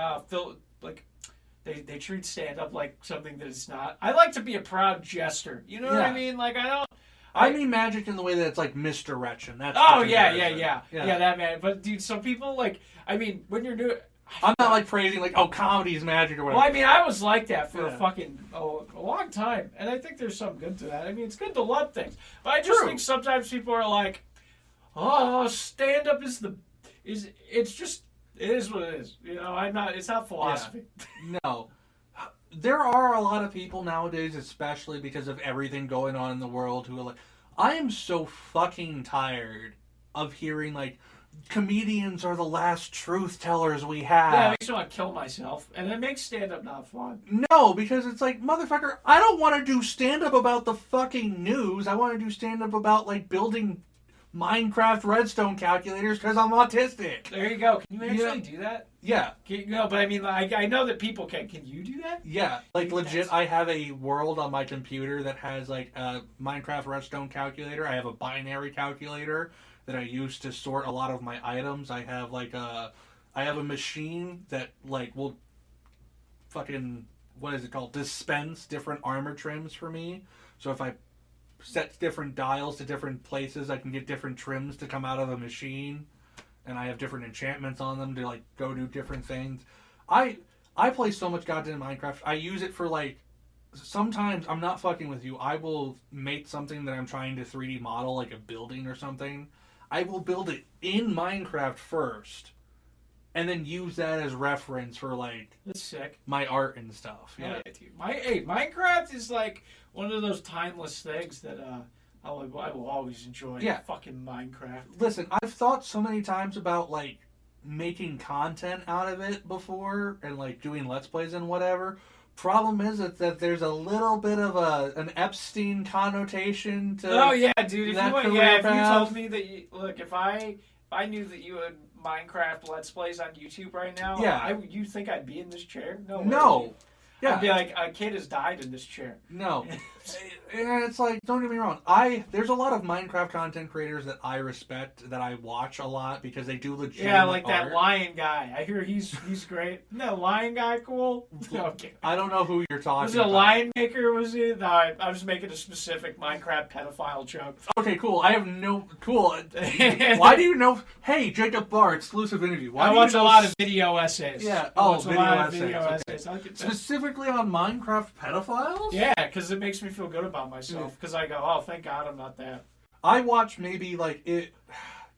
They treat stand-up like something that it's not. I like to be a proud jester. You know what I mean? Like, I mean magic in the way that it's like misdirection. That's yeah, that man. But dude, some people like. I mean, when you're doing. I'm not like praising like, oh, comedy's magic or whatever. Well, I mean, I was like that for a long time, and I think there's some good to that. I mean, it's good to love things, but I just think sometimes people are like, oh, stand-up is it's just. It is what it is. It's not philosophy. Yeah. No. There are a lot of people nowadays, especially because of everything going on in the world, who are like, I am so fucking tired of hearing, like, comedians are the last truth tellers we have. Yeah, it makes me want to kill myself. And it makes stand-up not fun. No, because it's like, motherfucker, I don't want to do stand-up about the fucking news. I want to do stand-up about, like, building Minecraft redstone calculators because I'm autistic. There you go. Can you actually do that? Yeah. No, but I mean, I know that people can. Can you do that? Yeah. Like, legit, I have a world on my computer that has, like, a Minecraft redstone calculator. I have a binary calculator that I use to sort a lot of my items. I have, like, I have a machine that, like, will fucking, what is it called? Dispense different armor trims for me. So if I set different dials to different places, I can get different trims to come out of the machine, and I have different enchantments on them to like go do different things. I play so much goddamn Minecraft. I use it for like, sometimes I'm not fucking with you. I will make something that I'm trying to 3D model, like a building or something. I will build it in Minecraft first, and then use that as reference for like That's sick. my art and stuff. Yeah. Minecraft is like one of those timeless things that I will always enjoy. Yeah. Fucking Minecraft. Listen, I've thought so many times about like making content out of it before and like doing Let's Plays and whatever. Problem is that there's a little bit of an Epstein connotation to. Oh yeah, dude. If that you career path. told me that if I knew that you had Minecraft Let's Plays on YouTube right now, yeah, you think I'd be in this chair? No. No. Yeah. I'd be like, a kid has died in this chair. No. And it's like, don't get me wrong. There's a lot of Minecraft content creators that I respect, that I watch a lot because they do legit. Yeah, like art. that lion guy. I hear he's great. Isn't that lion guy cool? Okay. I don't know who you're talking Was it about. a lion maker? Was it? No, I was making a specific Minecraft pedophile joke. Okay, cool. I have no... Cool. Why do you know... Hey, Jacob Barr, exclusive interview. Why I do watch you a know... lot of video essays. Yeah. I watch video a lot of essays. video Okay. essays. I'll get that. Specifically on Minecraft pedophiles? Yeah, because it makes me feel good about myself. Because I go, oh, thank God I'm not that. I watch maybe like it.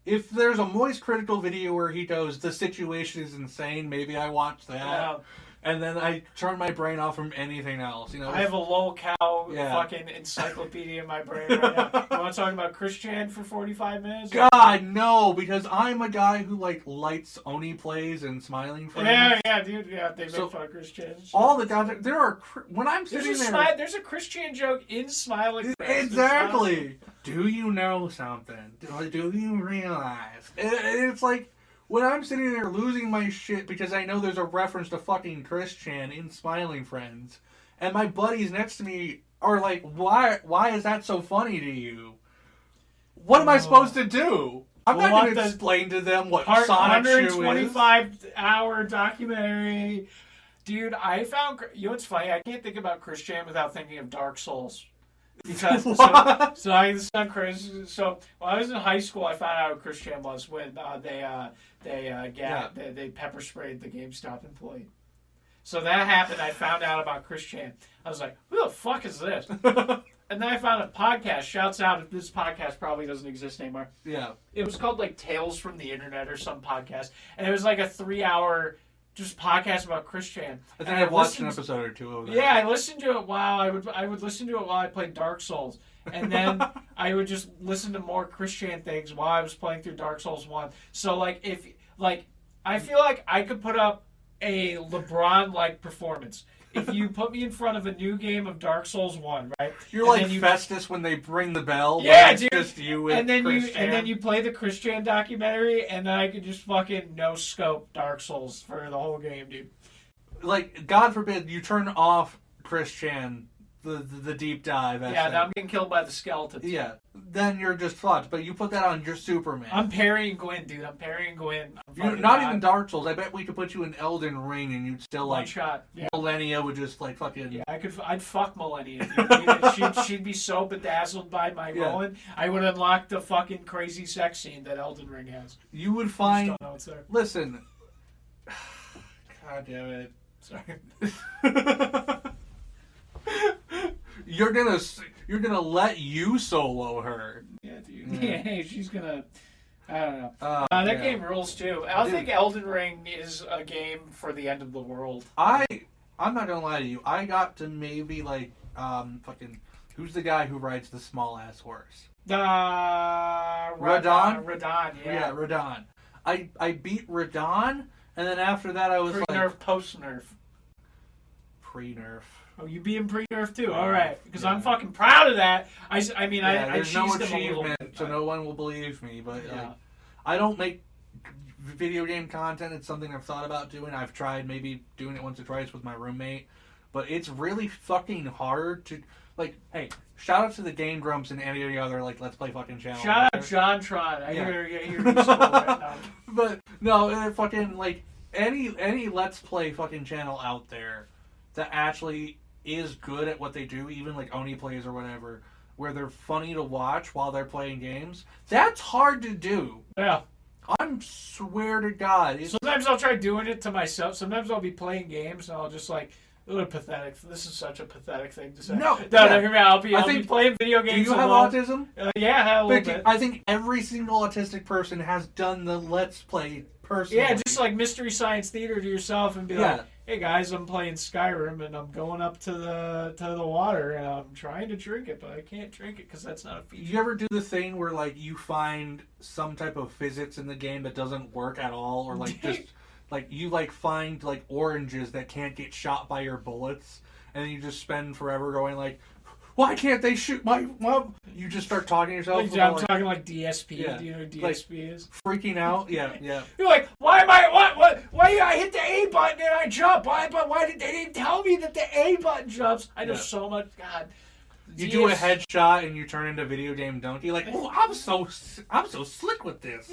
If there's a Moist Critical video where he goes, the situation is insane, maybe I watch that. Yeah. And then I turn my brain off from anything else. You know, I have a lol cow Yeah. fucking encyclopedia in my brain right now. You want to talk about Christian for 45 minutes? God, no, because I'm a guy who like lights Oni plays and Smiling Friends. Yeah, dude. Yeah, they make So, fun of Christians. All the guys, there are when I'm sitting there. There's a Christian joke in Smiling Friends. Exactly. Do you know something? Do you realize? It's like when I'm sitting there losing my shit because I know there's a reference to fucking Christian in Smiling Friends, and my buddies next to me are like, "Why is that so funny to you? What am I supposed to do?" I'm not going to explain to them what Sonic Shoe is. 125-hour documentary. Dude, I found... You know what's funny? I can't think about Christian without thinking of Dark Souls. Because so it's not crazy. So when I was in high school, I found out who Christian was when they pepper sprayed the GameStop employee. So that happened. I found out about Christian. I was like, who the fuck is this? And then I found a podcast. Shouts out if this podcast probably doesn't exist anymore. Yeah. It was called like Tales from the Internet or some podcast, and it was like a 3-hour just podcast about Christian. I think I watched an episode or two of that. Yeah, I listened to it while I would listen to it while I played Dark Souls, and then I would just listen to more Christian things while I was playing through Dark Souls 1. So I feel like I could put up a LeBron-like performance. If you put me in front of a new game of Dark Souls 1, right? You're like Festus when they ring the bell. Yeah, dude. Just you with and then Christian. you play the Christian documentary, and then I could just fucking no scope Dark Souls for the whole game, dude. Like, God forbid you turn off Christian, the deep dive. Yeah, now I'm getting killed by the skeletons. Yeah, then you're just fucked. But you put that on, you're Superman. I'm parrying Gwyn, dude. I'm parrying Gwyn. You're not even Dark Souls. I bet we could put you in Elden Ring and you'd still One like shot. Yeah. Millennia would just like fucking. Yeah, I'd fuck Millennia. Dude. she'd be so bedazzled by my going. I would unlock the fucking crazy sex scene that Elden Ring has. You would find. I just don't know what's there. Listen. God damn it. Sorry. You're gonna let you solo her. Yeah, dude. Yeah, she's gonna. I don't know. That game rules too. I think Elden Ring is a game for the end of the world. I'm not gonna lie to you. I got to maybe like fucking who's the guy who rides the small ass horse? Radon. Radon. Yeah, Radon. I beat Radon, and then after that I was Pre-nerf, post-nerf. Pre-nerf. Oh, you being pre-nerfed too? All right, because I'm fucking proud of that. I there's no cheesed him a little achievement, bit. so no one will believe me. But Yeah. I don't make video game content. It's something I've thought about doing. I've tried maybe doing it once or twice with my roommate, but it's really fucking hard to like. Hey, shout out to the Game Grumps and any of the other like Let's Play fucking channel. Shout out John Tron. I hear you right now. But no, fucking like any Let's Play fucking channel out there that actually is good at what they do, even like Oni Plays or whatever, where they're funny to watch while they're playing games. That's hard to do. Yeah. I swear to God. Sometimes I'll try doing it to myself. Sometimes I'll be playing games and I'll just like, what pathetic. This is such a pathetic thing to say. No, hear me out. I'll be playing video games. Do you have autism? Yeah, I have a little bit. I think every single autistic person has done the Let's Play personally. Yeah, just like Mystery Science Theater to yourself and be like, hey guys, I'm playing Skyrim and I'm going up to the water and I'm trying to drink it, but I can't drink it because that's not a feature. You ever do the thing where like you find some type of physics in the game that doesn't work at all, or like just like you like find like oranges that can't get shot by your bullets, and then you just spend forever going like, why can't they shoot my mom? You just start talking to yourself. Like, I'm talking like DSP. Yeah. Do you know what DSP is? Freaking out. Yeah. You're like, why I hit the A button and I jump? Why they didn't tell me that the A button jumps? I know so much. God. You do a headshot and you turn into video game donkey. Like, oh, I'm so slick with this.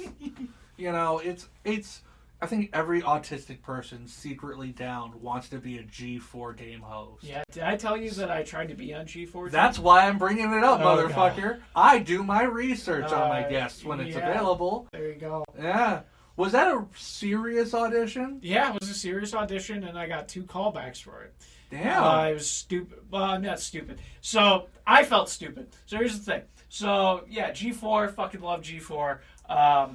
You know, it's. I think every autistic person secretly down wants to be a G4 game host. Yeah, did I tell you that I tried to be on G4? That's why I'm bringing it up, motherfucker. God. I do my research on my guests when it's available. There you go. Yeah. Was that a serious audition? Yeah, it was a serious audition, and I got 2 callbacks for it. Damn. It was stupid. Well, I'm not stupid. So, I felt stupid. So, here's the thing. So, yeah, G4, fucking love G4.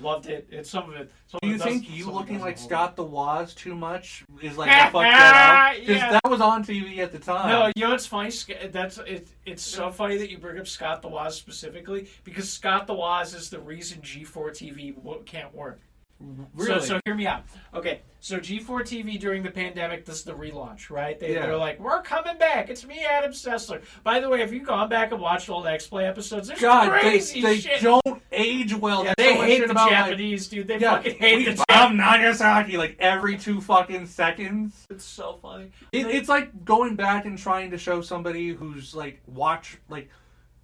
Loved it. It's some of it. Do you think you looking like Scott The Woz too much is like a fuck that up? Because that was on TV at the time. No, you know what's funny? It's so funny that you bring up Scott The Woz specifically, because Scott The Woz is the reason G4 TV can't work. Really? So hear me out. Okay, so G4 TV during the pandemic, this is the relaunch, right? They're like, we're coming back. It's me, Adam Sessler. By the way, have you gone back and watched all the X-Play episodes? There's crazy shit. They don't age well. Yeah, they hate the Japanese, dude. They fucking hate the Japanese. Nagasaki like every 2 fucking seconds. It's so funny. It's like going back and trying to show somebody who's like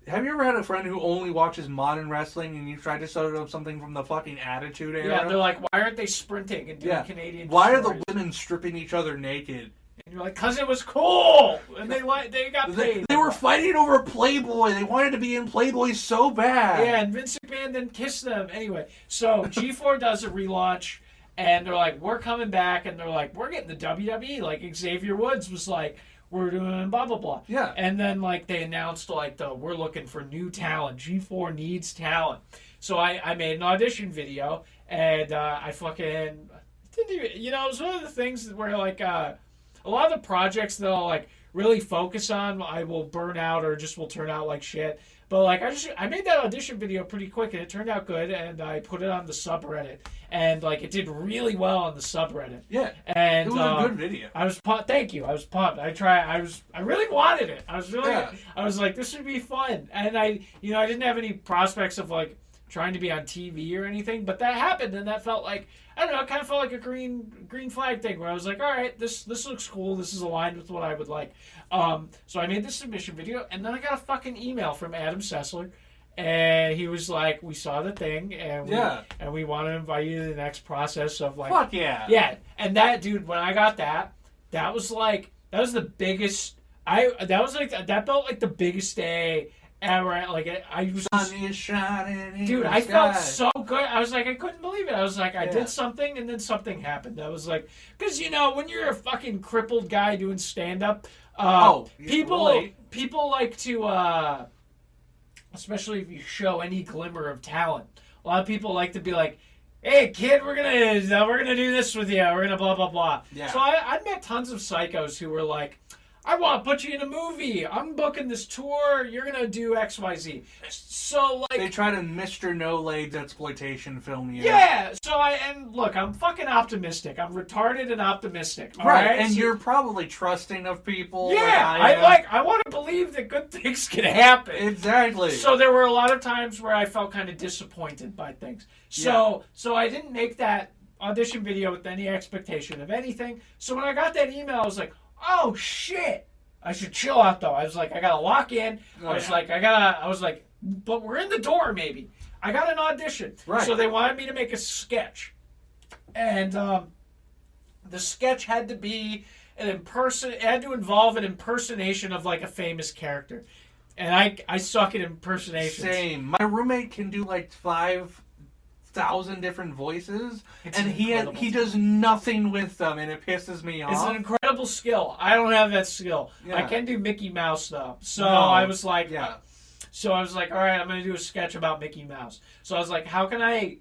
have you ever had a friend who only watches modern wrestling and you tried to show them something from the fucking Attitude Era? Yeah, they're like, why aren't they sprinting and doing Canadian Why stories? are the women stripping each other naked? And you're like, because it was cool! And they got paid. They were fighting over Playboy. They wanted to be in Playboy so bad. Yeah, and Vince McMahon didn't kiss them. Anyway, so G4 does a relaunch, and they're like, we're coming back, and they're like, we're getting the WWE. Like, Xavier Woods was like, we're doing blah, blah, blah. Yeah. And then, like, they announced, like, we're looking for new talent. G4 needs talent. So I made an audition video, and I fucking didn't even, it was one of the things where, like, a lot of the projects that I'll, like, really focus on, I will burn out or just will turn out like shit. But, like, I made that audition video pretty quick, and it turned out good, and I put it on the subreddit. And, like, it did really well on the subreddit. Yeah. And it was a good video. I was pumped. Thank you. I was pumped. I really wanted it. I was like, this would be fun. And I didn't have any prospects of, like, trying to be on TV or anything, but that happened, and that felt like, I don't know, it kind of felt like a green flag thing where I was like, all right, this looks cool. This is aligned with what I would like. So I made this submission video, and then I got a fucking email from Adam Sessler, and he was like, we saw the thing, and we want to invite you to the next process of like, fuck yeah. Yeah, and that, dude, when I got that was the biggest, that felt like the biggest day ever. Like, I was sun is shining, dude, I felt so good. I was like, I couldn't believe it. I was like, I did something, and then something happened. I was like, because when you're a fucking crippled guy doing stand up, people like to, especially if you show any glimmer of talent. A lot of people like to be like, hey kid, we're gonna do this with you. We're gonna blah blah blah. Yeah. So I met tons of psychos who were like, I want to put you in a movie. I'm booking this tour. You're going to do XYZ. So, like... They try to Mr. No-Legs exploitation film you. Yeah. So, look, I'm fucking optimistic. I'm retarded and optimistic. Right. And so, you're probably trusting of people. Yeah. I want to believe that good things can happen. Exactly. So, there were a lot of times where I felt kind of disappointed by things. So I didn't make that audition video with any expectation of anything. So, when I got that email, I was like, oh shit! I should chill out though. I was like, I gotta lock in. I was like, but we're in the door maybe. I got an audition. Right. So they wanted me to make a sketch. And the sketch had to be it had to involve an impersonation of like a famous character. And I suck at impersonations. Same. My roommate can do like 5,000 different voices, and he does nothing with them, and it pisses me off. It's an incredible skill. I don't have that skill. Yeah. I can do Mickey Mouse though. So I was like, yeah. all right, I'm going to do a sketch about Mickey Mouse. So I was like, how can I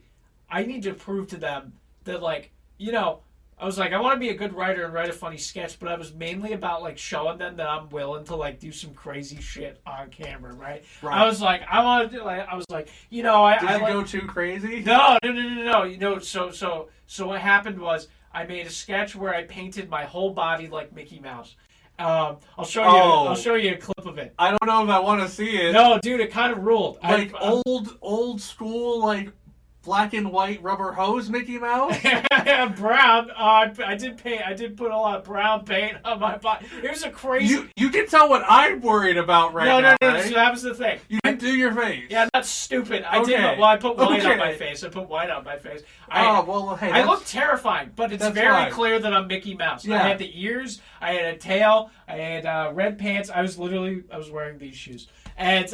need to prove to them that, like, you know, I was like, I want to be a good writer and write a funny sketch, but I was mainly about, like, showing them that I'm willing to, like, do some crazy shit on camera, right? I was like, I want to do, like, I was like, you know, Did you go too crazy? No. You know, so what happened was I made a sketch where I painted my whole body like Mickey Mouse. I'll show you a clip of it. I don't know if I want to see it. No, dude, it kind of ruled. Like old school, like black and white rubber hose Mickey Mouse. Brown. I did put a lot of brown paint on my body. It was a crazy. You can tell what I'm worried about now. No. Right? So that was the thing. You didn't do your face. Yeah, that's stupid. I did. Well, I put white on my face. Hey, I look terrifying, but it's very clear that I'm Mickey Mouse. Yeah. I had the ears. I had a tail. I had red pants. I was wearing these shoes, and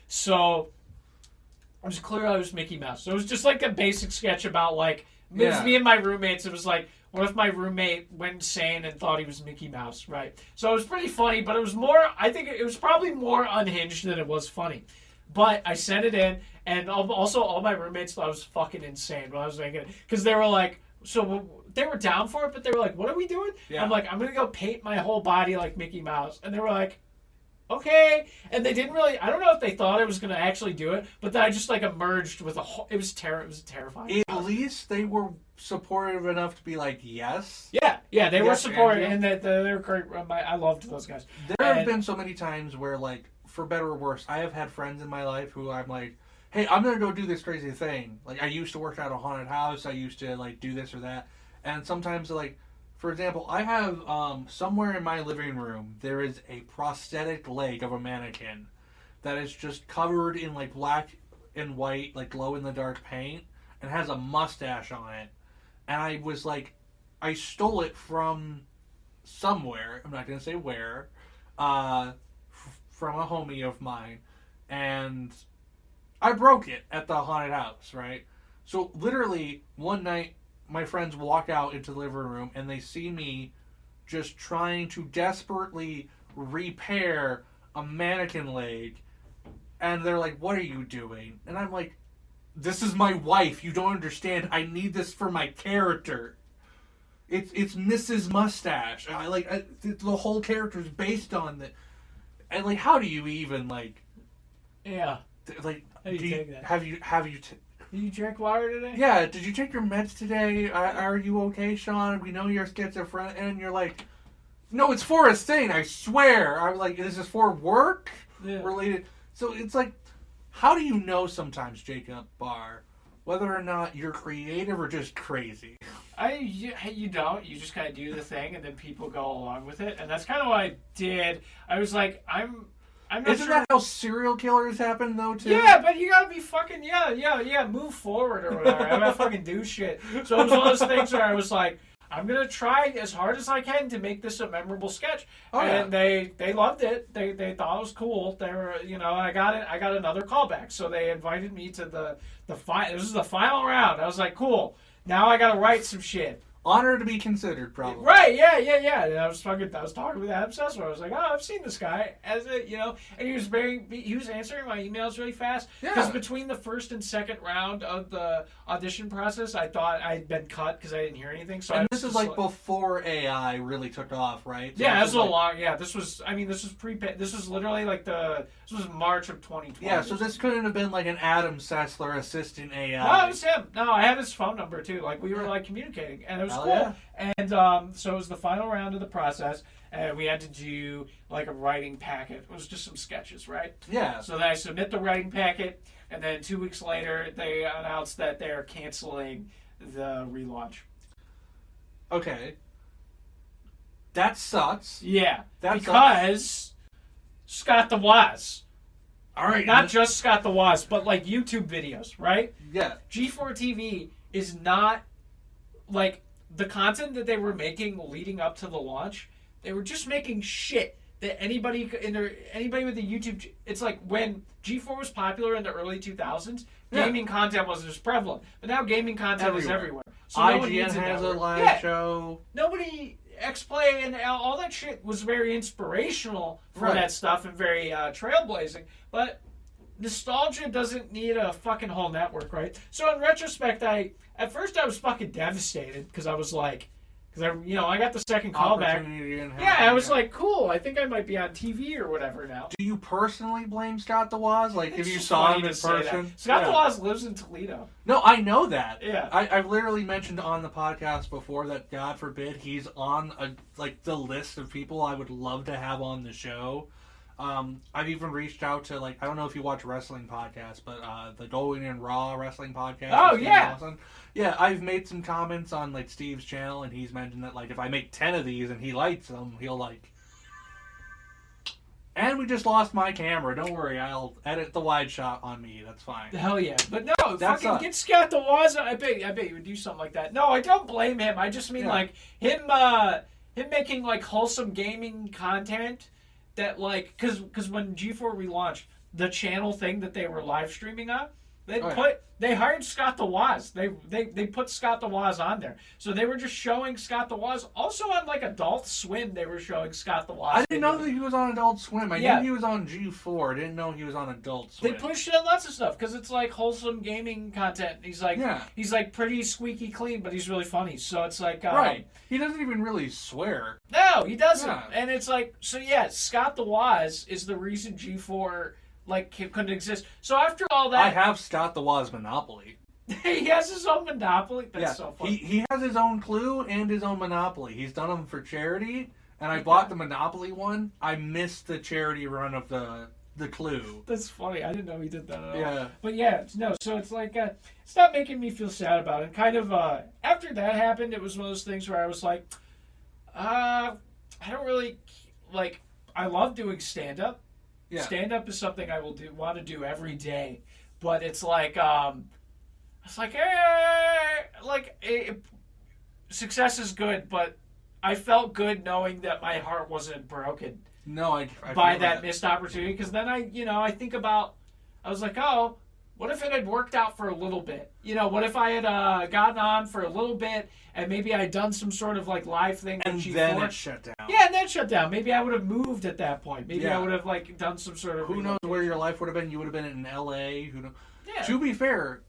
so. It was clear I was Mickey Mouse. So it was just like a basic sketch about, like, it was me and my roommates. It was like, what if my roommate went insane and thought he was Mickey Mouse, right? So it was pretty funny, but it was I think it was probably more unhinged than it was funny. But I sent it in, and also all my roommates thought I was fucking insane when I was making it. Because they were like, so they were down for it, but they were like, what are we doing? Yeah. I'm like, I'm going to go paint my whole body like Mickey Mouse. And they were like, okay. And they didn't really, I don't know if they thought I was going to actually do it, but then I just like emerged with it was terrifying. At least they were supportive enough to be like, yes. Yeah, they were supportive, and they're great. I loved those guys. There have been so many times where, like, for better or worse, I have had friends in my life who I'm like, hey, I'm going to go do this crazy thing. Like, I used to work at a haunted house. I used to, like, do this or that. And sometimes, like, for example, I have somewhere in my living room, there is a prosthetic leg of a mannequin that is just covered in like black and white, like glow in the dark paint, and has a mustache on it. And I was like, I stole it from somewhere. I'm not going to say where. From a homie of mine. And I broke it at the haunted house, right? So literally one night, my friends walk out into the living room and they see me just trying to desperately repair a mannequin leg. And they're like, what are you doing? And I'm like, this is my wife. You don't understand. I need this for my character. It's Mrs. Mustache. The whole character is based on that. And like, how do you even like? Yeah. Like, how do you take that? Have you? Did you drink water today? Yeah. Did you take your meds today? Are you okay, Shawn? We know you're schizophrenic, and you're like, no, it's for a thing. I swear. I'm like, this is for work related. So it's like, how do you know sometimes, Jacob Barr, whether or not you're creative or just crazy? You don't. You just kind of do the thing, and then people go along with it. And that's kind of what I did. I was like, I'm not Isn't that how serial killers happen, though, too? Yeah, but you gotta be fucking, move forward or whatever. I gotta fucking do shit. So it was one of those things where I was like, I'm gonna try as hard as I can to make this a memorable sketch. And they loved it. They thought it was cool. They were, I got another callback. So they invited me to the final. This is the final round. I was like, cool. Now I gotta write some shit. Honor to be considered, probably. Right, yeah. And I was talking with Adam Sessler. I was like, oh, I've seen this guy as a, and he was answering my emails really fast. Because between the first and second round of the audition process, I thought I'd been cut because I didn't hear anything. So and this is like before AI really took off, right? So yeah, this was this was literally like this was March of 2020. Yeah, so this couldn't have been like an Adam Sessler assistant AI. No, it was him. No, I have his phone number too. Like we were like communicating, and it was cool. Yeah. And so it was the final round of the process, and we had to do like a writing packet. It was just some sketches, right? Yeah. So then I submit the writing packet, and then 2 weeks later they announced that they're canceling the relaunch. Okay. That sucks. Yeah. That because sucks. Scott The Woz. All right. Not just Scott The Woz, but like YouTube videos, right? Yeah. G4 TV is not like the content that they were making leading up to the launch. They were just making shit that anybody with a YouTube. It's like when G4 was popular in the early 2000s, gaming content wasn't as prevalent, but now gaming content is everywhere. So IGN has a live show. Nobody. X-Play and all that shit was very inspirational for that stuff and very trailblazing, but nostalgia doesn't need a fucking whole network, right? So in retrospect, at first I was fucking devastated because I was like, I got the second call back. Yeah, I was like, cool, I think I might be on TV or whatever now. Do you personally blame Scott The Woz? Like, if you saw him in person? Scott The Woz lives in Toledo. No, I know that. Yeah. I've literally mentioned on the podcast before that, God forbid, he's on the list of people I would love to have on the show. I've even reached out to, I don't know if you watch wrestling podcasts, but the Going in Raw wrestling podcast. Oh, yeah. Awesome. Yeah, I've made some comments on, Steve's channel, and he's mentioned that, if I make 10 of these and he likes them, he'll, And we just lost my camera. Don't worry, I'll edit the wide shot on me. That's fine. Hell yeah. But no, fucking get Scott The Woz. I bet you would do something like that. No, I don't blame him. I just mean, him making, wholesome gaming content that, because when G4 relaunched, the channel thing that they were live streaming on, they hired Scott The Woz. They put Scott The Woz on there. So they were just showing Scott The Woz. Also on Adult Swim, they were showing Scott The Woz. I didn't know that he was on Adult Swim. I knew he was on G4. I didn't know he was on Adult Swim. They pushed in lots of stuff because it's wholesome gaming content. He's pretty squeaky clean, but he's really funny. So it's right. He doesn't even really swear. No, he doesn't. Yeah. And it's Scott The Woz is the reason G4 couldn't exist. So after all that, I have Scott The Woz Monopoly. He has his own Monopoly. That's so funny. He has his own Clue and his own Monopoly. He's done them for charity, and I bought the Monopoly one. I missed the charity run of the Clue. That's funny. I didn't know he did that at all. Yeah. But yeah, no. So it's it's not making me feel sad about it. Kind of after that happened, it was one of those things where I was like, I don't really I love doing stand up. Yeah. Stand up is something I will want to do every day, but it's success is good, but I felt good knowing that my heart wasn't broken. No, I by that missed opportunity, because then I think about, I was like, oh, what if it had worked out for a little bit? What if I had gotten on for a little bit and maybe I'd done some sort of live thing and with G4. Then it shut down. Yeah, and then shut down. Maybe I would have moved at that point. Maybe I would have done some sort of. Who knows where your life would have been? You would have been in LA. Who knows? Yeah. To be fair,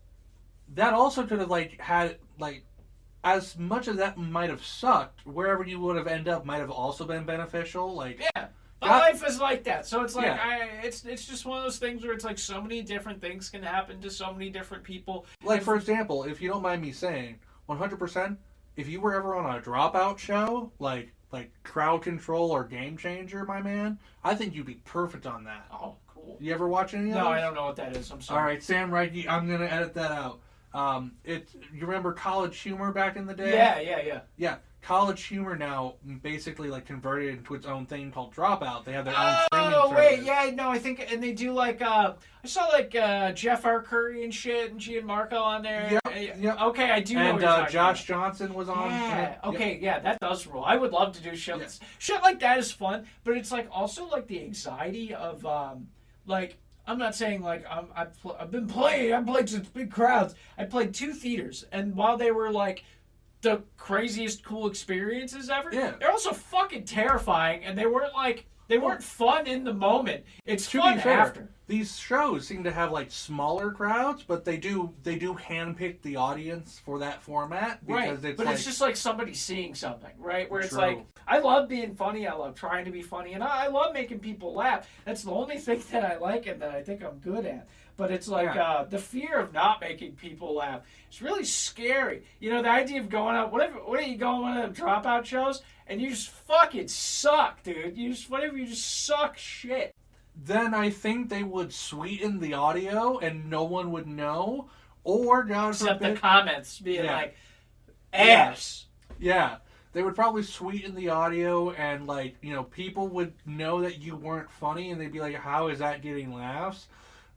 that also could have had as much as that might have sucked. Wherever you would have ended up might have also been beneficial. Yeah. My life is like that, so it's it's just one of those things where it's so many different things can happen to so many different people. For example, if you don't mind me saying, 100%, if you were ever on a Dropout show, like Crowd Control or Game Changer, my man, I think you'd be perfect on that. Oh, cool. You ever watch any of those? No, I don't know what that is. I'm sorry. All right, Sam Reiki, I'm gonna edit that out. You remember College Humor back in the day? Yeah. College Humor now basically like converted into its own thing called Dropout. They have their own streaming service. Oh wait, yeah, no, I think, and they do like I saw like Jeff R. Curry and shit and Gianmarco on there. Yep. Okay, I do know. And what you're talking Josh about. Johnson was on. Yeah. Okay. Yep. Yeah, that does rule. I would love to do shit. Yeah. Shit like that is fun, but it's like also like the anxiety of like. I'm not saying like I've been playing. I've played to big crowds. I played 2 theaters, and while they were like the craziest cool experiences ever. Yeah. They're also fucking terrifying, and they weren't fun in the moment. It's fun after. These shows seem to have like smaller crowds, but they do handpick the audience for that format because it's just like somebody seeing something, right? Where it's True. like, I love being funny, I love trying to be funny, and I love making people laugh. That's the only thing that I like and that I think I'm good at. But it's like the fear of not making people laugh. It's really scary. You know, the idea of going out. What if you go on one of them dropout shows and you just fucking suck, dude? You just suck shit. Then I think they would sweeten the audio and no one would know. Or God Except forbid, the comments being like, ass. Yeah. They would probably sweeten the audio and like, you know, people would know that you weren't funny and they'd be like, how is that getting laughs?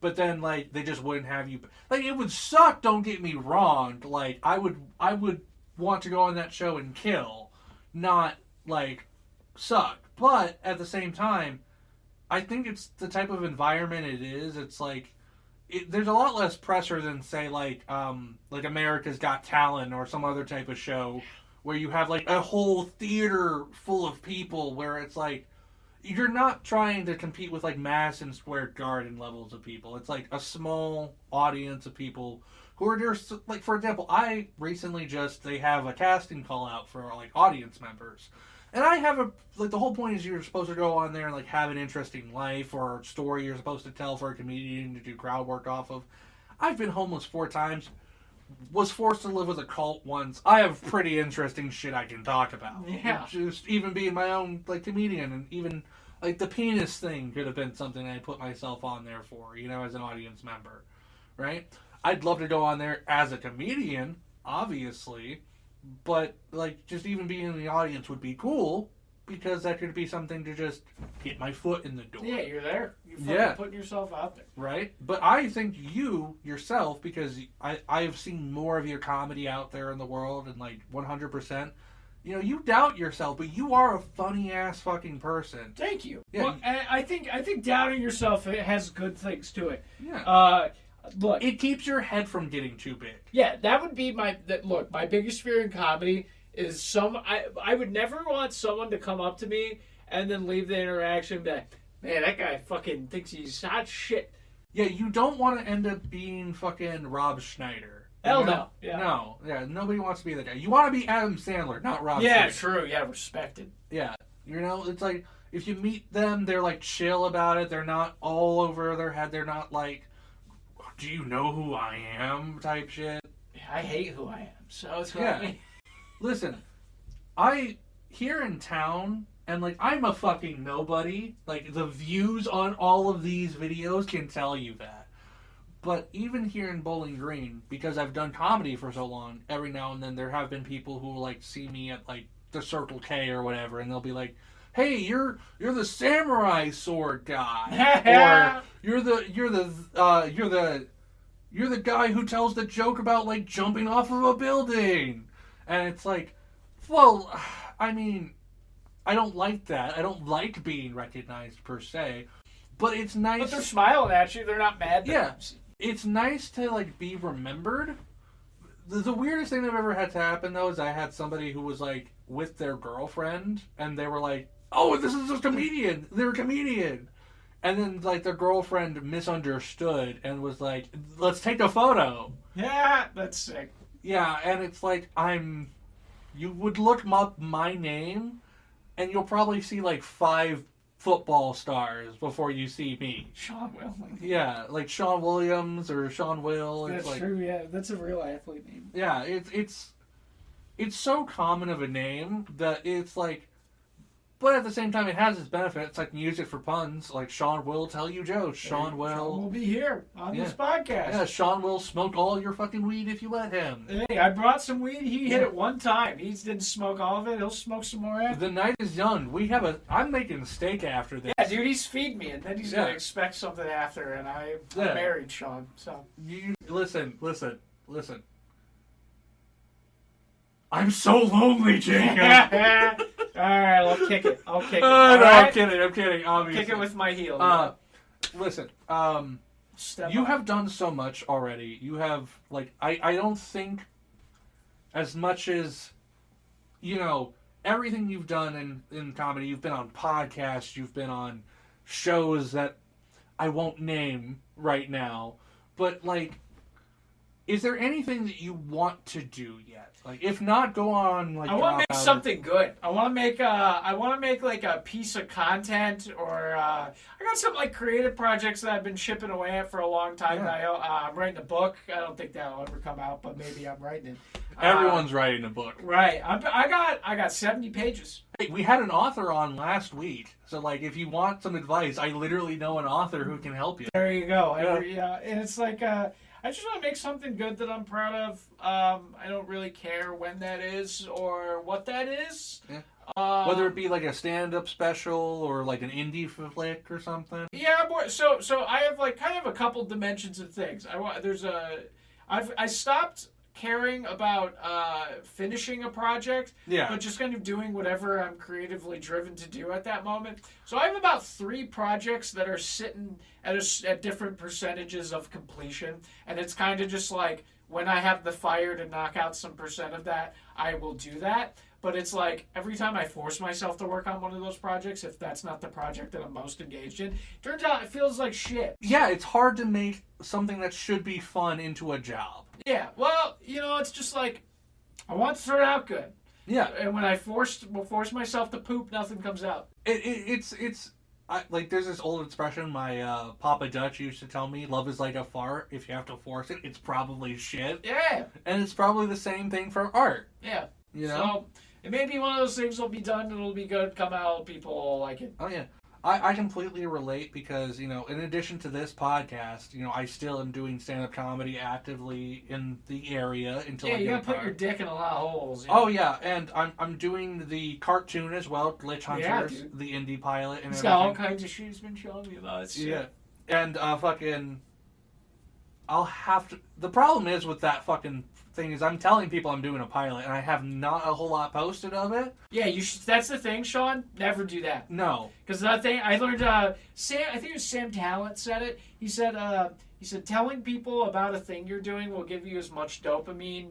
But then, like, they just wouldn't have you. Like, it would suck. Don't get me wrong. Like, I would want to go on that show and kill, not like suck. But at the same time, I think it's the type of environment it is. It's like there's a lot less pressure than say like America's Got Talent or some other type of show where you have like a whole theater full of people where it's like. You're not trying to compete with like Madison Square Garden levels of people. It's like a small audience of people who are just like, for example, I recently they have a casting call out for like audience members. And I have the whole point is you're supposed to go on there and like have an interesting life or story you're supposed to tell for a comedian to do crowd work off of. I've been homeless 4 times. Was forced to live with a cult once. I have pretty interesting shit I can talk about. Yeah. Just even being my own like comedian, and even like the penis thing could have been something I put myself on there for, you know, as an audience member, right? I'd love to go on there as a comedian, obviously, but like just even being in the audience would be cool because that could be something to just get my foot in the door. Yeah, you're there. You're putting yourself out there. Right? But I think you, yourself, because I've seen more of your comedy out there in the world and like 100%, you know, you doubt yourself, but you are a funny-ass fucking person. Thank you. Yeah. Well, I think doubting yourself has good things to it. Yeah. Look. It keeps your head from getting too big. Yeah, that would be my biggest fear in comedy is I would never want someone to come up to me and then leave the interaction and be like, man, that guy fucking thinks he's hot shit. Yeah, you don't want to end up being fucking Rob Schneider. Hell no. Yeah. No. Yeah, nobody wants to be that guy. You want to be Adam Sandler, not Rob Schneider. Yeah, true. Yeah, respected. Yeah. You know, it's like, if you meet them, they're like chill about it. They're not all over their head. They're not like, do you know who I am type shit. Yeah, I hate who I am. So it's Listen, here in town, and like I'm a fucking nobody. Like the views on all of these videos can tell you that. But even here in Bowling Green, because I've done comedy for so long, every now and then there have been people who like see me at like the Circle K or whatever, and they'll be like, "Hey, you're the samurai sword guy," or you're the guy who tells the joke about like jumping off of a building. And it's like, well, I mean, I don't like that. I don't like being recognized per se, but it's nice. But they're smiling at you. They're not mad. Yeah, it's nice to like be remembered. The weirdest thing that ever had to happen though is I had somebody who was like with their girlfriend, and they were like, "Oh, this is a comedian. They're a comedian." And then, like, their girlfriend misunderstood and was like, let's take a photo. Yeah, that's sick. Yeah, and it's like, you would look up my name, and you'll probably see, like, 5 football stars before you see me. Shawn Will. Yeah, like Shawn Williams or Shawn Will. That's like, true, yeah. That's a real athlete name. Yeah, it's so common of a name that it's like, but at the same time, it has its benefits, like music for puns. Like Shawn will tell you jokes. Shawn will be here on this podcast. Yeah, Shawn will smoke all your fucking weed if you let him. Hey, I brought some weed. He hit it one time. He didn't smoke all of it. He'll smoke some more after. The night is young. I'm making steak after this. Yeah, dude, he's feeding me, and then he's gonna expect something after. And I'm married, Shawn. So you listen. I'm so lonely, Jacob. All right, I'll kick it. No, I'm kidding. Obviously. I'll kick it with my heel. Listen. You have done so much already. You have, like, I don't think as much as, everything you've done in comedy, you've been on podcasts, you've been on shows that I won't name right now, but, like, is there anything that you want to do yet? Like, if not, go on. Like, I want to make something good. I want to make like a piece of content, or I got some like creative projects that I've been chipping away at for a long time. Yeah. I'm writing a book. I don't think that'll ever come out, but maybe I'm writing it. Everyone's writing a book, right? I got 70 pages. Hey, we had an author on last week, so like, if you want some advice, I literally know an author who can help you. There you go. And it's like. I just want to make something good that I'm proud of. I don't really care when that is or what that is. Yeah. Whether it be like a stand-up special or like an indie flick or something. Yeah, so I have like kind of a couple dimensions of things. I stopped caring about finishing a project, but just kind of doing whatever I'm creatively driven to do at that moment. So I have about 3 projects that are sitting at different percentages of completion, and it's kind of just like when I have the fire to knock out some percent of that, I will do that. But it's like every time I force myself to work on one of those projects, if that's not the project that I'm most engaged in, turns out it feels like shit. Yeah, it's hard to make something that should be fun into a job. Yeah, well, it's just like I want to start out good. Yeah, and when I force myself to poop, nothing comes out. Like there's this old expression my Papa Dutch used to tell me: "Love is like a fart. If you have to force it, it's probably shit." Yeah, and it's probably the same thing for art. Yeah, So it may be one of those things that'll be done, it'll be good, come out, people will like it. Oh yeah. I completely relate because, in addition to this podcast, I still am doing stand-up comedy actively in the area until I get you gotta put your dick in a lot of holes. Oh yeah, and I'm doing the cartoon as well, Glitch Hunters, the indie pilot, and He's everything. got all kinds of shit he's been showing me about it. Yeah, and I'll have to. The problem is with that fucking thing is I'm telling people I'm doing a pilot, and I have not a whole lot posted of it. Yeah, you should. That's the thing, Shawn. Never do that. No, because that thing I learned. Sam, I think it was Sam Talent said it. He said telling people about a thing you're doing will give you as much dopamine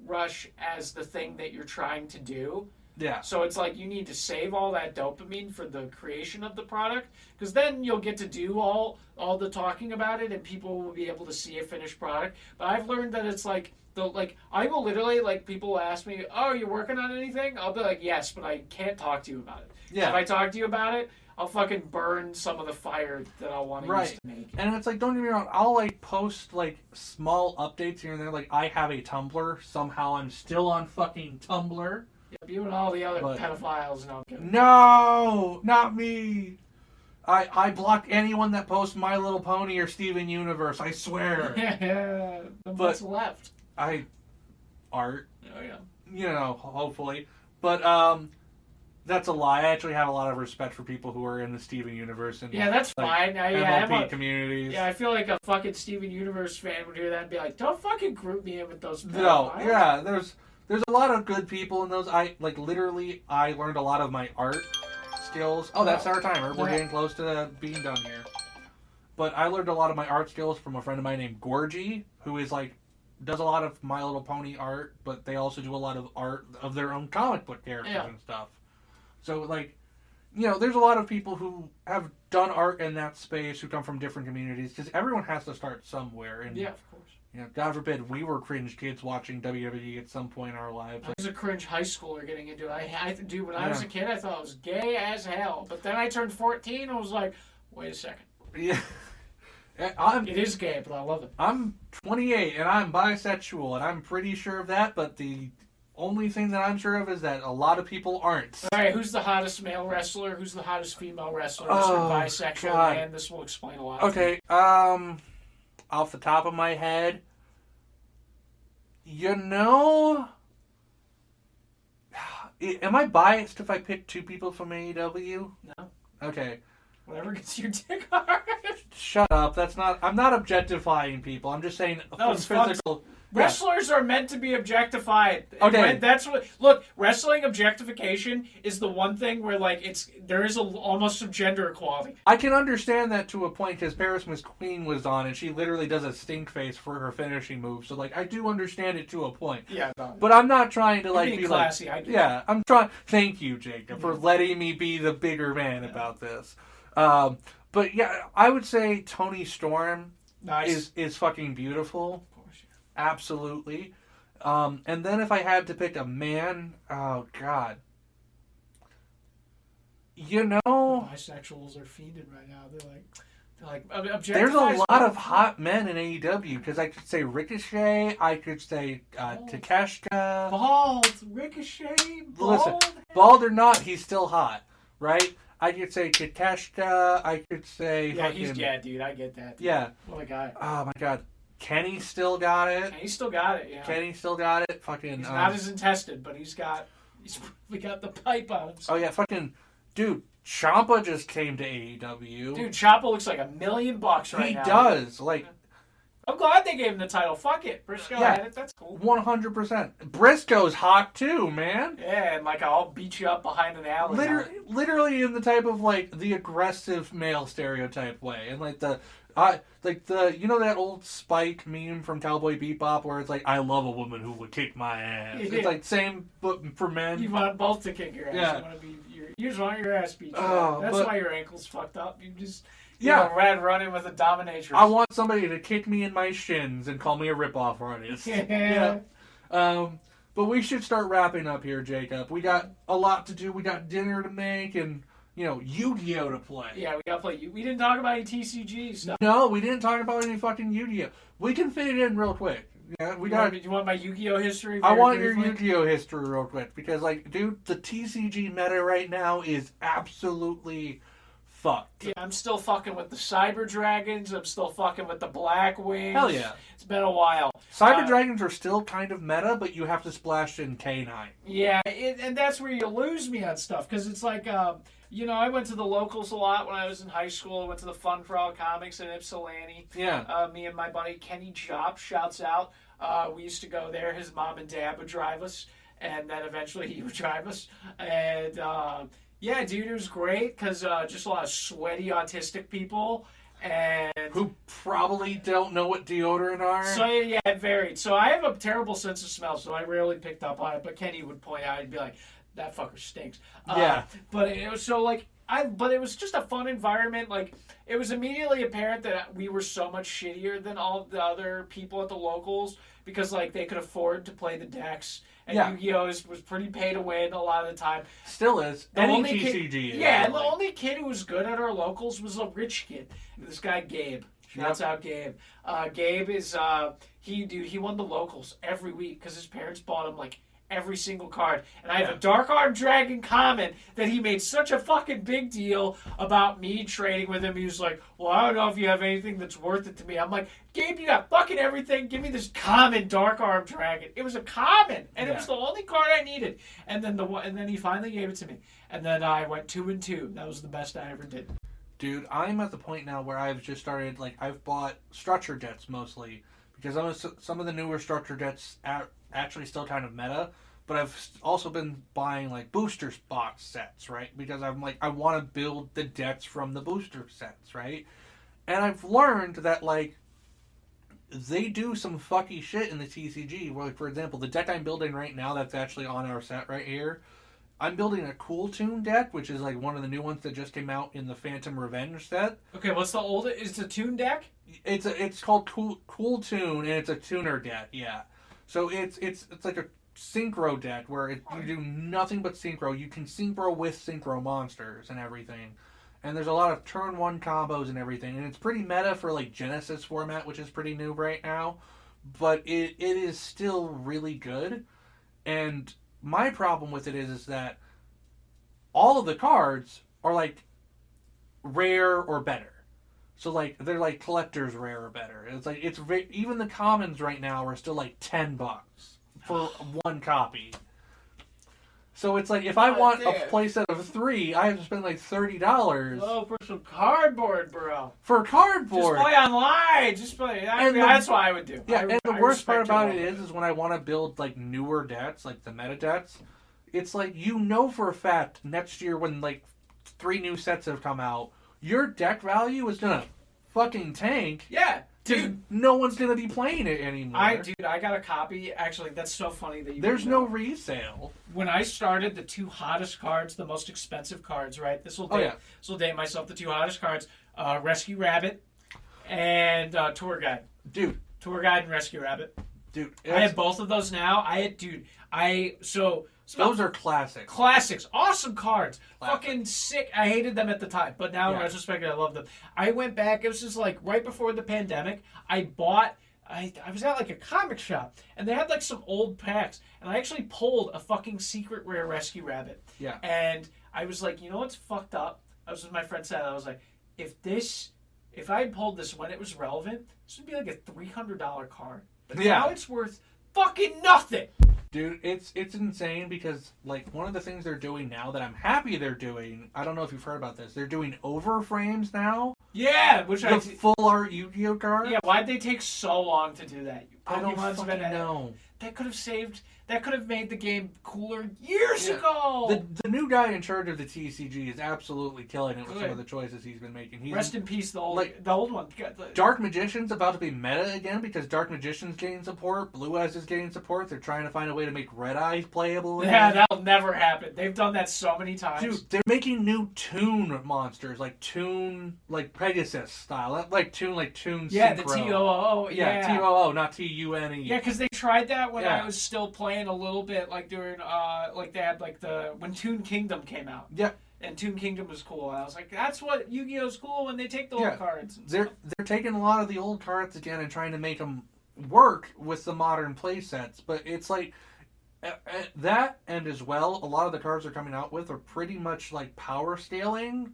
rush as the thing that you're trying to do. Yeah. So it's like you need to save all that dopamine for the creation of the product, because then you'll get to do all the talking about it, and people will be able to see a finished product. But I've learned that it's like I will literally, like, people will ask me, "Oh, are you working on anything?" I'll be like, "Yes, but I can't talk to you about it." Yeah. If I talk to you about it, I'll fucking burn some of the fire that I'll want to use to make. And it's like, don't get me wrong, I'll like post like small updates here and there. Like, I have a Tumblr. Somehow I'm still on fucking Tumblr. Yep, you and all the other pedophiles. No, I'm kidding. No, not me. I block anyone that posts My Little Pony or Steven Universe. I swear. Yeah. What's left? Art. Oh yeah. Hopefully, but that's a lie. I actually have a lot of respect for people who are in the Steven Universe and that's fine. MLP communities. Yeah, I feel like a fucking Steven Universe fan would hear that and be like, "Don't fucking group me in with those pedophiles." No, yeah, there's a lot of good people in those. I learned a lot of my art skills. Oh, that's our timer. We're getting close to being done here. But I learned a lot of my art skills from a friend of mine named Gorgie, who is does a lot of My Little Pony art, but they also do a lot of art of their own comic book characters and stuff. So, there's a lot of people who have done art in that space who come from different communities, because everyone has to start somewhere. And, yeah, of course. God forbid we were cringe kids watching WWE at some point in our lives. I was a cringe high schooler getting into it. Dude, when I was a kid, I thought it was gay as hell. But then I turned 14 and was like, wait a second. Yeah. It is gay, but I love it. I'm 28 and I'm bisexual, and I'm pretty sure of that, but the only thing that I'm sure of is that a lot of people aren't. Alright, who's the hottest male wrestler? Who's the hottest female wrestler? Bisexual man. This will explain a lot. Okay, off the top of my head, am I biased if I pick 2 people from AEW? No. Okay. Whatever gets your dick hard. Shut up. I'm not objectifying people. I'm just saying physical. Wrestlers are meant to be objectified. Okay. That's what. Look, wrestling objectification is the one thing where there is almost some gender equality. I can understand that to a point because Paris Miss Queen was on and she literally does a stink face for her finishing move. So I do understand it to a point. Yeah. No. But I'm not trying to be classy. I do. Yeah, I'm trying. Thank you, Jacob, for letting me be the bigger man about this. But yeah, I would say Tony Storm is fucking beautiful. Absolutely. And then if I had to pick a man, oh god. Bisexuals are fiending right now. They're like there's a lot of hot men in AEW because I could say Ricochet, I could say Takeshita. Bald, Ricochet, bald. Listen, bald or not, he's still hot, right? I could say Takeshita, I could say dude, I get that. Dude. Yeah. What a guy. Oh my god. Kenny still got it. Kenny still got it, yeah. Kenny still got it. Fucking. He's not as intested, but we got the pipe on him. So. Oh yeah, fucking dude. Ciampa just came to AEW. Dude, Ciampa looks like $1 million right now. He does. I'm glad they gave him the title. Fuck it. Briscoe had it. That's cool. 100%. Briscoe's hot too, man. Yeah, and I'll beat you up behind an alley. Literally in the type of the aggressive male stereotype way, and that old Spike meme from Cowboy Bebop where it's I love a woman who would kick my ass. Yeah. It's same but for men. You want both to kick your ass. Yeah. You just want your ass beat. Oh, that's why your ankle's fucked up. You just Red running with a dominatrix. I want somebody to kick me in my shins and call me a ripoff artist. Yeah. But we should start wrapping up here, Jacob. We got a lot to do. We got dinner to make and Yu-Gi-Oh to play. Yeah, we gotta play. We didn't talk about any TCGs stuff. No, we didn't talk about any fucking Yu-Gi-Oh. We can fit it in real quick. Yeah, you want my Yu-Gi-Oh history? I want your Yu-Gi-Oh history real quick because, dude, the TCG meta right now is absolutely fucked. Yeah, I'm still fucking with the Cyber Dragons. I'm still fucking with the Black Wings. Hell yeah. It's been a while. Cyber Dragons are still kind of meta, but you have to splash in K9. Yeah, and that's where you lose me on stuff because it's I went to the locals a lot when I was in high school. I went to the Fun for All Comics in Ypsilanti. Yeah. Me and my buddy Kenny Jopp, shouts out. We used to go there. His mom and dad would drive us, and then eventually he would drive us. And, yeah, dude, it was great because just a lot of sweaty autistic people. And who probably don't know what deodorant are. So, yeah, it varied. So I have a terrible sense of smell, so I rarely picked up on it. But Kenny would point out, he'd be like, that fucker stinks. Yeah. But it was but it was just a fun environment. It was immediately apparent that we were so much shittier than all the other people at the locals because they could afford to play the decks. And Yu-Gi-Oh! Was pretty pay to win a lot of the time. Still is. Any TCG is. Yeah, and the only kid who was good at our locals was a rich kid. This guy, Gabe. Shouts out Gabe. Gabe is, he won the locals every week because his parents bought him, every single card. And I have a Dark Arm Dragon common that he made such a fucking big deal about me trading with him. He was like, well, I don't know if you have anything that's worth it to me. I'm like, Gabe, you got fucking everything. Give me this common Dark Arm Dragon. It was a common, and it was the only card I needed. And then he finally gave it to me. And then I went 2-2. That was the best I ever did. Dude, I'm at the point now where I've just started, I've bought structure decks mostly because some of the newer structure decks actually still kind of meta, but I've also been buying booster box sets, right? Because I'm I want to build the decks from the booster sets, right? And I've learned that they do some fucky shit in the TCG. Where for example, the deck I'm building right now that's actually on our set right here, I'm building a Cool Tune deck, which is one of the new ones that just came out in the Phantom Revenge set. Okay, what's the oldest? Is it a tune deck? It's called Cool Tune, and it's a tuner deck. Yeah. So it's like a synchro deck where you do nothing but synchro. You can synchro with synchro monsters and everything. And there's a lot of turn 1 combos and everything. And it's pretty meta for Genesis format, which is pretty new right now. But it is still really good. And my problem with it is that all of the cards are rare or better. So they're collector's rare or better. It's even the commons right now are still $10 for one copy. So it's like, if I want damn. a playset of 3, I have to spend like $30 Oh, for some cardboard, bro. for cardboard. Just play online. Just play. That's what I would do. Yeah, and the worst part about it respect is when I want to build like newer decks, like the meta decks, it's like, you know for a fact next year when like 3 new sets have come out, your deck value is gonna fucking tank. Yeah. Dude, no one's gonna be playing it anymore. I got a copy. Actually, that's so funny that you. There's no resale. When I started, the 2 hottest cards, the most expensive cards, right? This will date myself. The 2 hottest cards: Rescue Rabbit and Tour Guide. Dude, Tour Guide and Rescue Rabbit. Dude, I have both of those now. Those are classics. Classics. Awesome cards. Fucking sick. I hated them at the time, but now in retrospect, I love them. I went back. It was just like right before the pandemic. I was at like a comic shop, and they had like some old packs, and I actually pulled a fucking secret rare Rescue Rabbit. Yeah. And I was like, you know what's fucked up? I was with my friend Seth. I was like, if I had pulled this when it was relevant, this would be like a $300 card. But now it's worth fucking nothing. Dude, it's insane because, like, one of the things they're doing now that I'm happy they're doing, I don't know if you've heard about this, they're doing overframes now. Yeah, the full art Yu-Gi-Oh cards. Yeah, why'd they take so long to do that? I don't fucking know. That could have made the game cooler years ago. The new guy in charge of the TCG is absolutely killing it with some of the choices he's been making. Rest in peace, the old one. Dark Magician's about to be meta again because Dark Magician's getting support, Blue Eyes is getting support. They're trying to find a way to make Red Eyes playable again. Yeah, that'll never happen. They've done that so many times. Dude, they're making new Toon monsters, Toon, Pegasus style. Not Toon Yeah, Synchro. the TOO. Yeah, TOO, not TUNE. Yeah, because they tried that when I was still playing a little bit, during, they had, when Toon Kingdom came out. Yeah. And Toon Kingdom was cool. And I was like, that's what Yu-Gi-Oh's cool when they take the old cards. They're taking a lot of the old cards again and trying to make them work with the modern play sets. But it's like, that and as well, a lot of the cards they're coming out with are pretty much power scaling.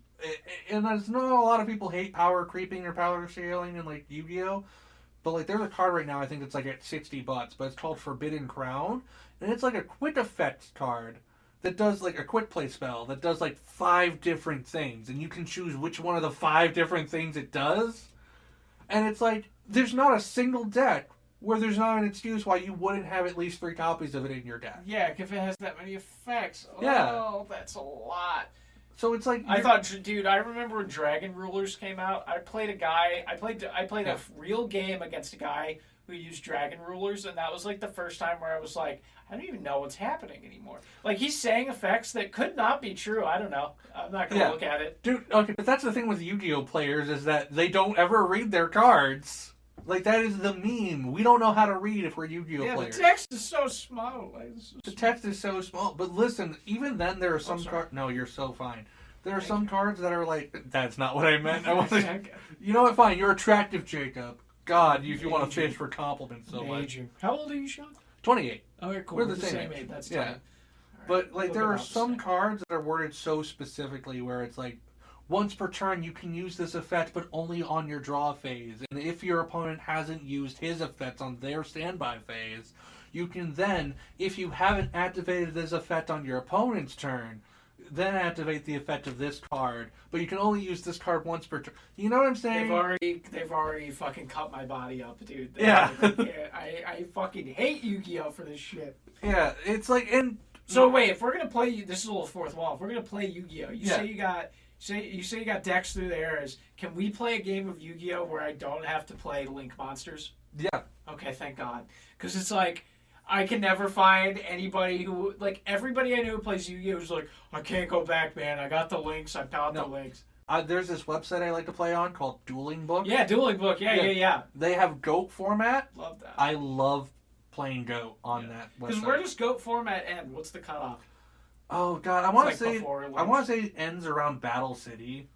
And I know a lot of people hate power creeping or power scaling in Yu-Gi-Oh! But there's a card right now, I think it's at $60, but it's called Forbidden Crown. And it's a quick effects card that does a quick play spell that does 5 different things. And you can choose which one of the 5 different things it does. And it's there's not a single deck where there's not an excuse why you wouldn't have at least 3 copies of it in your deck. Yeah, if it has that many effects. Yeah. Oh, that's a lot. So it's I thought, dude, I remember when Dragon Rulers came out. I played a real game against a guy who used Dragon Rulers, and that was the first time where I was I don't even know what's happening anymore. He's saying effects that could not be true. I don't know. I'm not going to look at it. Dude, okay, but that's the thing with Yu-Gi-Oh players is that they don't ever read their cards. That is the meme. We don't know how to read if we're Yu-Gi-Oh players. The text is so small. The text is so small. But listen, even then there are some cards... No, you're so fine. There are some cards that are that's not what I meant. I wasn't... You know what? Fine. You're attractive, Jacob. God, if you want to fish for compliments so much. How old are you, Shawn? 28. Okay, cool. We're the same age. That's yeah. But there are some cards that are worded so specifically where it's once per turn you can use this effect but only on your draw phase. And if your opponent hasn't used his effects on their standby phase, you can then, if you haven't activated this effect on your opponent's turn, then activate the effect of this card, but you can only use this card once per turn. You know what I'm saying? They've already fucking cut my body up, dude. I fucking hate Yu-Gi-Oh for this shit. Yeah, it's and so wait, if we're gonna play, this is a little fourth wall. If we're gonna play Yu-Gi-Oh, you say you got decks through the eras. Can we play a game of Yu-Gi-Oh where I don't have to play Link monsters? Yeah. Okay, thank God, because it's I can never find anybody who, everybody I know who plays Yu-Gi-Oh! Is I can't go back, man. I got the links. I bought the links. There's this website I like to play on called Dueling Book. Yeah, Dueling Book. Yeah. They have GOAT format. Love that. I love playing GOAT on that website. Because where does GOAT format end? What's the cutoff? Oh, God. I want to say it ends around Battle City.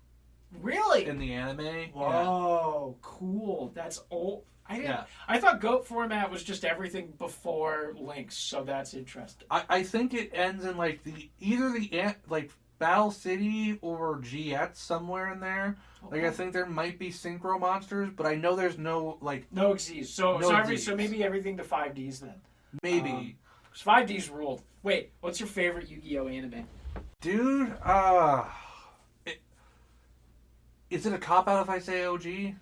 Really? In the anime. Whoa, cool. That's old. I thought GOAT format was just everything before links, so that's interesting. I think it ends in either the Battle City or GX somewhere in there. I think there might be synchro monsters, but I know there's no no Xyz. So maybe everything to 5Ds then. Maybe. 5D's ruled. Wait, what's your favorite Yu-Gi-Oh anime? Dude, is it a cop-out if I say OG?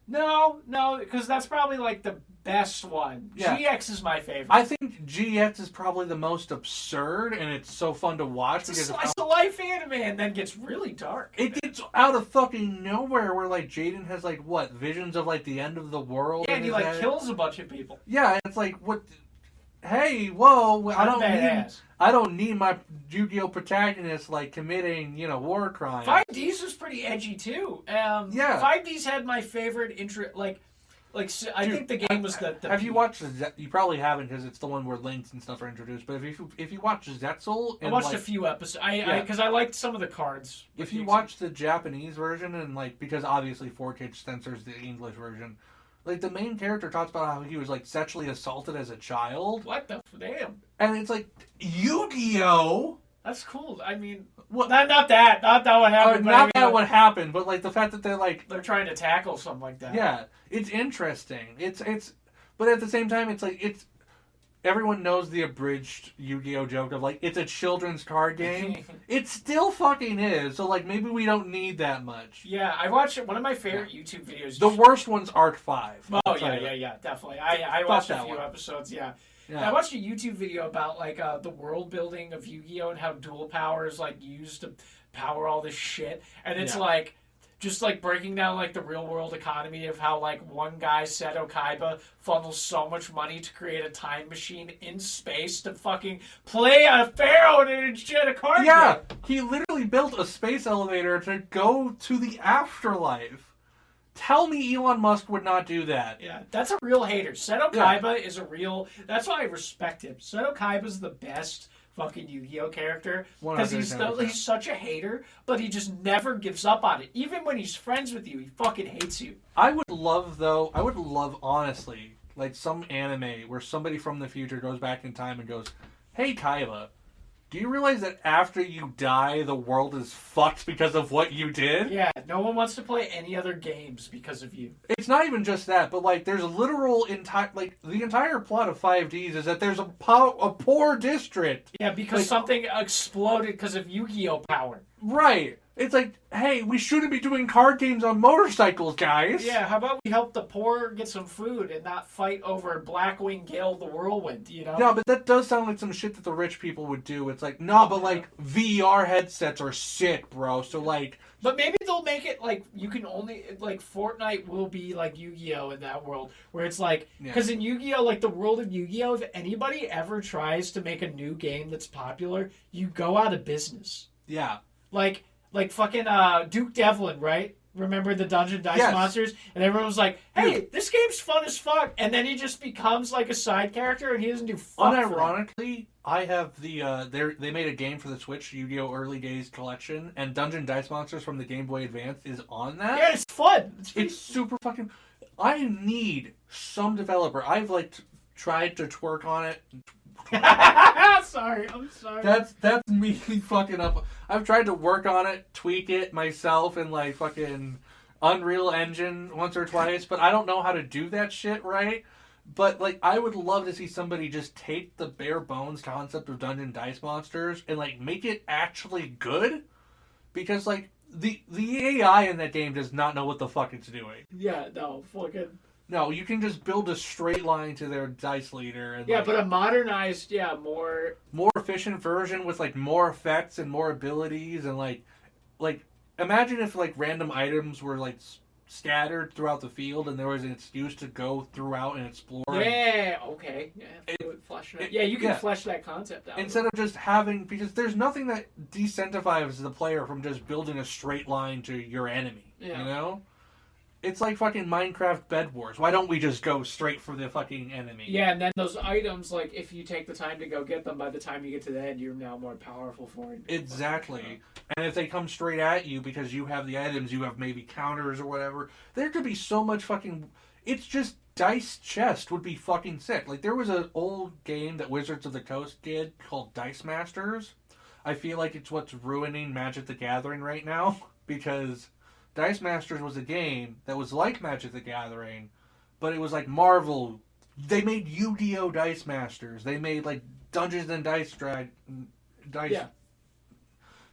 No, because that's probably like the best one. Yeah. GX is my favorite. I think GX is probably the most absurd, and it's so fun to watch. It's because a slice of life anime, and then gets really dark. It gets out of fucking nowhere where, like, Jaden has, like, what, visions of, like, the end of the world? Yeah, and he, like, kills a bunch of people. Yeah, it's like, what... Hey, whoa, I don't need my Yu-Gi-Oh protagonist, like, committing, war crimes. 5D's was pretty edgy, too. Yeah. 5D's had my favorite I think the game was the have you watched you probably haven't because it's the one where links and stuff are introduced, but if you watch Zetzel... I watched a few episodes, because I liked some of the cards. If you watch the Japanese version, and, like, because obviously 4K censors the English version... Like, the main character talks about how he was, like, sexually assaulted as a child. What the damn? And it's like, Yu-Gi-Oh! That's cool. I mean, not that what happened. Not that what happened, but, like, the fact that they're, like... They're trying to tackle something like that. Yeah. It's interesting. But at the same time, it's like, everyone knows the abridged Yu-Gi-Oh joke of, like, it's a children's card game. It still fucking is, so, like, maybe we don't need that much. Yeah, I watched one of my favorite YouTube videos. The worst one's Arc 5. Oh, yeah, definitely. I watched a few episodes, yeah. I watched a YouTube video about, like, the world building of Yu-Gi-Oh! And how dual power is, like, used to power all this shit. And it's, like... Just, like, breaking down, like, the real-world economy of how, like, one guy, Seto Kaiba, funnels so much money to create a time machine in space to fucking play a pharaoh and a card game. He literally built a space elevator to go to the afterlife. Tell me Elon Musk would not do that. Yeah, that's a real hater. Seto Kaiba is a real... That's why I respect him. Seto Kaiba's the best... fucking Yu-Gi-Oh character because he's such a hater, but he just never gives up on it. Even when he's friends with you, he fucking hates you. I would love honestly, like some anime where somebody from the future goes back in time and goes, "Hey Kaiba, do you realize that after you die, the world is fucked because of what you did?" Yeah, no one wants to play any other games because of you. It's not even just that, but like there's the entire plot of 5Ds is that there's a poor district. Yeah, because something exploded because of Yu-Gi-Oh power. Right. It's like, hey, we shouldn't be doing card games on motorcycles, guys. Yeah, how about we help the poor get some food and not fight over Blackwing Gale the Whirlwind, No, but that does sound like some shit that the rich people would do. It's like, like, VR headsets are sick, bro. So, like... But maybe they'll make it, like, you can only... Like, Fortnite will be, like, Yu-Gi-Oh! In that world. Where it's like... Because in Yu-Gi-Oh!, like, the world of Yu-Gi-Oh!, if anybody ever tries to make a new game that's popular, you go out of business. Yeah. Like fucking Duke Devlin, right? Remember the Dungeon Dice Monsters? And everyone was like, hey, this game's fun as fuck. And then he just becomes like a side character and he doesn't do fuck. Unironically, I have they made a game for the Switch, Yu-Gi-Oh! Early Days Collection, and Dungeon Dice Monsters from the Game Boy Advance is on that. Yeah, it's fun. It's super fucking... I need some developer. I've, like, tried to twerk on it... Sorry, I'm sorry. That's me fucking up. I've tried to work on it, tweak it myself in like fucking Unreal Engine once or twice, but I don't know how to do that shit right. But like, I would love to see somebody just take the bare bones concept of Dungeon Dice Monsters and like make it actually good, because like the AI in that game does not know what the fuck it's doing. Yeah, no, fucking. No, you can just build a straight line to their dice leader. And but a modernized, more efficient version with like more effects and more abilities and like imagine if like random items were like scattered throughout the field and there was an excuse to go throughout and explore. Yeah, okay. Yeah, you can flesh that concept out. Instead of just having, because there's nothing that decentivizes the player from just building a straight line to your enemy. Yeah. You know? It's like fucking Minecraft Bed Wars. Why don't we just go straight for the fucking enemy? Yeah, and then those items, like, if you take the time to go get them, by the time you get to the end, you're now more powerful for it. Exactly. And if they come straight at you because you have the items, you have maybe counters or whatever, there could be so much fucking... It's just Dice Chest would be fucking sick. Like, there was an old game that Wizards of the Coast did called Dice Masters. I feel like it's what's ruining Magic the Gathering right now, because... Dice Masters was a game that was like Magic the Gathering, but it was like Marvel. They made Yu-Gi-Oh! Dice Masters. They made like Dungeons and Yeah.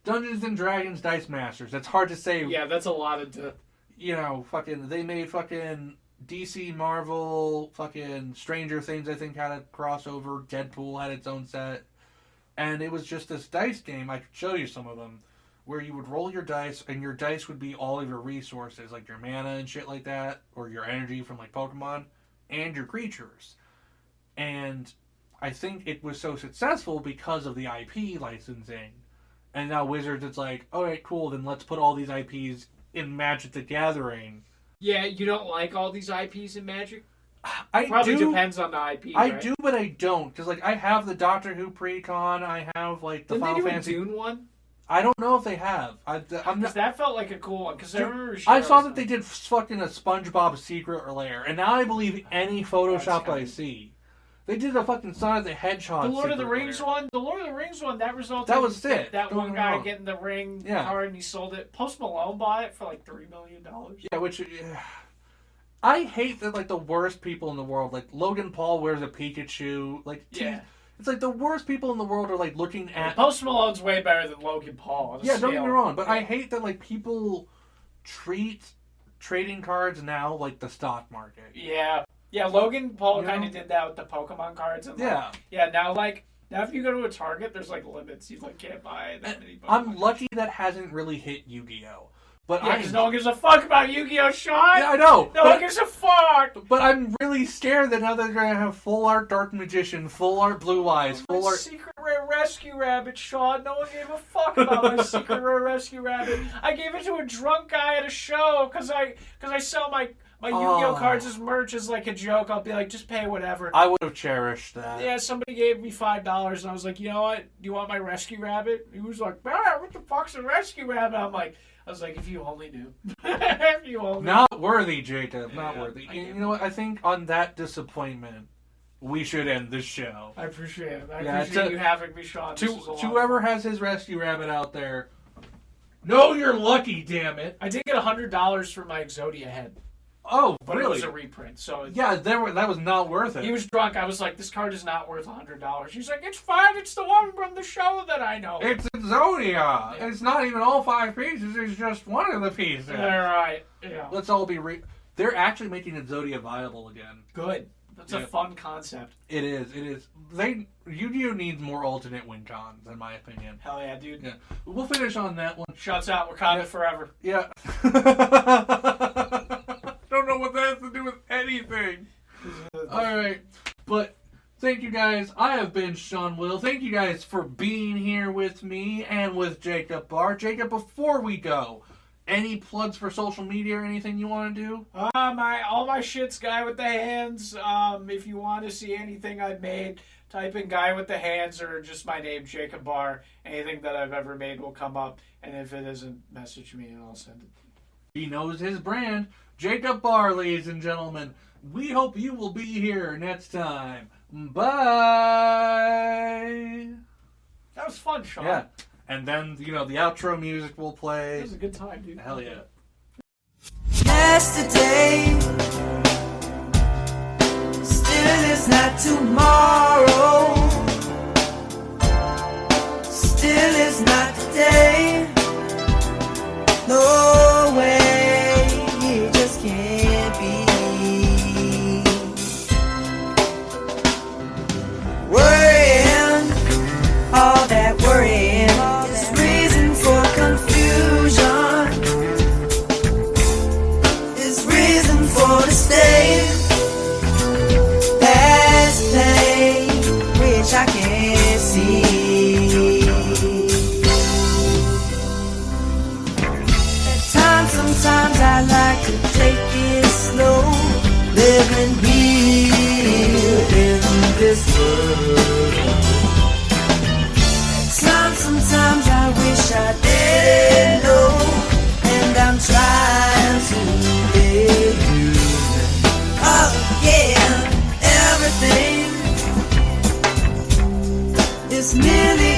Dungeons and Dragons Dice Masters. That's hard to say. Yeah, that's a lot of... They made fucking DC, Marvel, fucking Stranger Things, I think, had a crossover. Deadpool had its own set. And it was just this dice game. I could show you some of them. Where you would roll your dice, and your dice would be all of your resources, like your mana and shit like that, or your energy from like Pokemon, and your creatures. And I think it was so successful because of the IP licensing. And now Wizards, it's like, alright, cool, then let's put all these IPs in Magic the Gathering. Yeah, you don't like all these IPs in Magic? I Probably do, depends on the IP, I right? do, but I don't. Because like, I have the Doctor Who Pre-Con, I have like the Didn't Final they do Fantasy... a Dune one? I don't know if they have. Because that felt like a cool one. Because I remember... I saw that they did fucking a SpongeBob Secret Lair, and now I believe any Photoshop I see. They did a fucking Sonic the Hedgehog. The Lord of the Secret Rings Lair. one. The Lord of the Rings one. That resulted. That was sick. That Don't one get me guy wrong. getting the ring Yeah. card and he sold it. Post Malone bought it for like $3 million. Yeah, which I hate that. Like the worst people in the world, like Logan Paul wears a Pikachu. Like Yeah. it's like the worst people in the world are like looking at. Post Malone's way better than Logan Paul. On a Yeah, don't get scale. me wrong, but I hate that like people treat trading cards now like the stock market. Yeah. Yeah, Logan Paul You kind know? of did that with the Pokemon cards. And Yeah. Now if you go to a Target, there's like limits. You like can't buy that many Pokemon I'm cards. lucky that hasn't really hit Yu-Gi-Oh. But Yeah, because no one gives a fuck about Yu-Gi-Oh! Shawn! Yeah, I know. No one gives a fuck! But I'm really scared that now they're going to have full art Dark Magician, full art Blue Eyes, full My art... Secret Rare Rescue Rabbit, Shawn. No one gave a fuck about my Secret Rare Rescue Rabbit. I gave it to a drunk guy at a show because I sell my Yu-Gi-Oh! Cards as merch as like a joke. I'll be like, just pay whatever. I would have cherished that. Yeah, somebody gave me $5 and I was like, you know what? Do you want my Rescue Rabbit? He was like, what the fuck's a Rescue Rabbit? I was like, if you only knew. If you only knew. Not worthy, Jacob. Not Yeah, worthy. I You get know what? I think on that disappointment, we should end this show. I appreciate it. I Yeah, appreciate you having me, Shawn. To This was a lot of whoever fun. has his rescue rabbit out there, know you're lucky, damn it. I did get $100 for my Exodia head, Oh, but really? it was a reprint. So Yeah, that was not worth it. he was drunk. I was like, this card is not worth $100. He's like, it's fine. It's the one from the show that I know. It's Exodia. It's not even all 5 pieces. It's just one of the pieces. All right. Yeah. Let's all be They're actually making Exodia viable again. Good. That's a fun concept. It is. It is. Yu-Gi-Oh! Needs more alternate win cons, in my opinion. Hell yeah, dude. Yeah. We'll finish on that one. Shuts out Wakanda forever. Yeah. Don't know what that has to do with anything. Alright. But thank you guys. I have been Sean Will. Thank you guys for being here with me and with Jacob Barr. Jacob, before we go, any plugs for social media or anything you want to do? All my shit's Guy with the Hands. If you want to see anything I've made, type in Guy with the Hands or just my name, Jacob Barr. Anything that I've ever made will come up. And if it isn't, message me and I'll send it. He knows his brand. Jacob Barr, ladies and gentlemen. We hope you will be here next time. Bye. That was fun, Sean. Yeah. And then, the outro music will play. It was a good time, dude. Hell yeah. Yesterday still is not tomorrow, still is not today. No way, it just can't be. Worrying, all that worrying is reason for confusion, is reason for the stay. Past pain, which I can't see. At times, sometimes I like to take it slow, living here in this world. Sometimes I wish I didn't know, and I'm trying to get used again. Everything is merely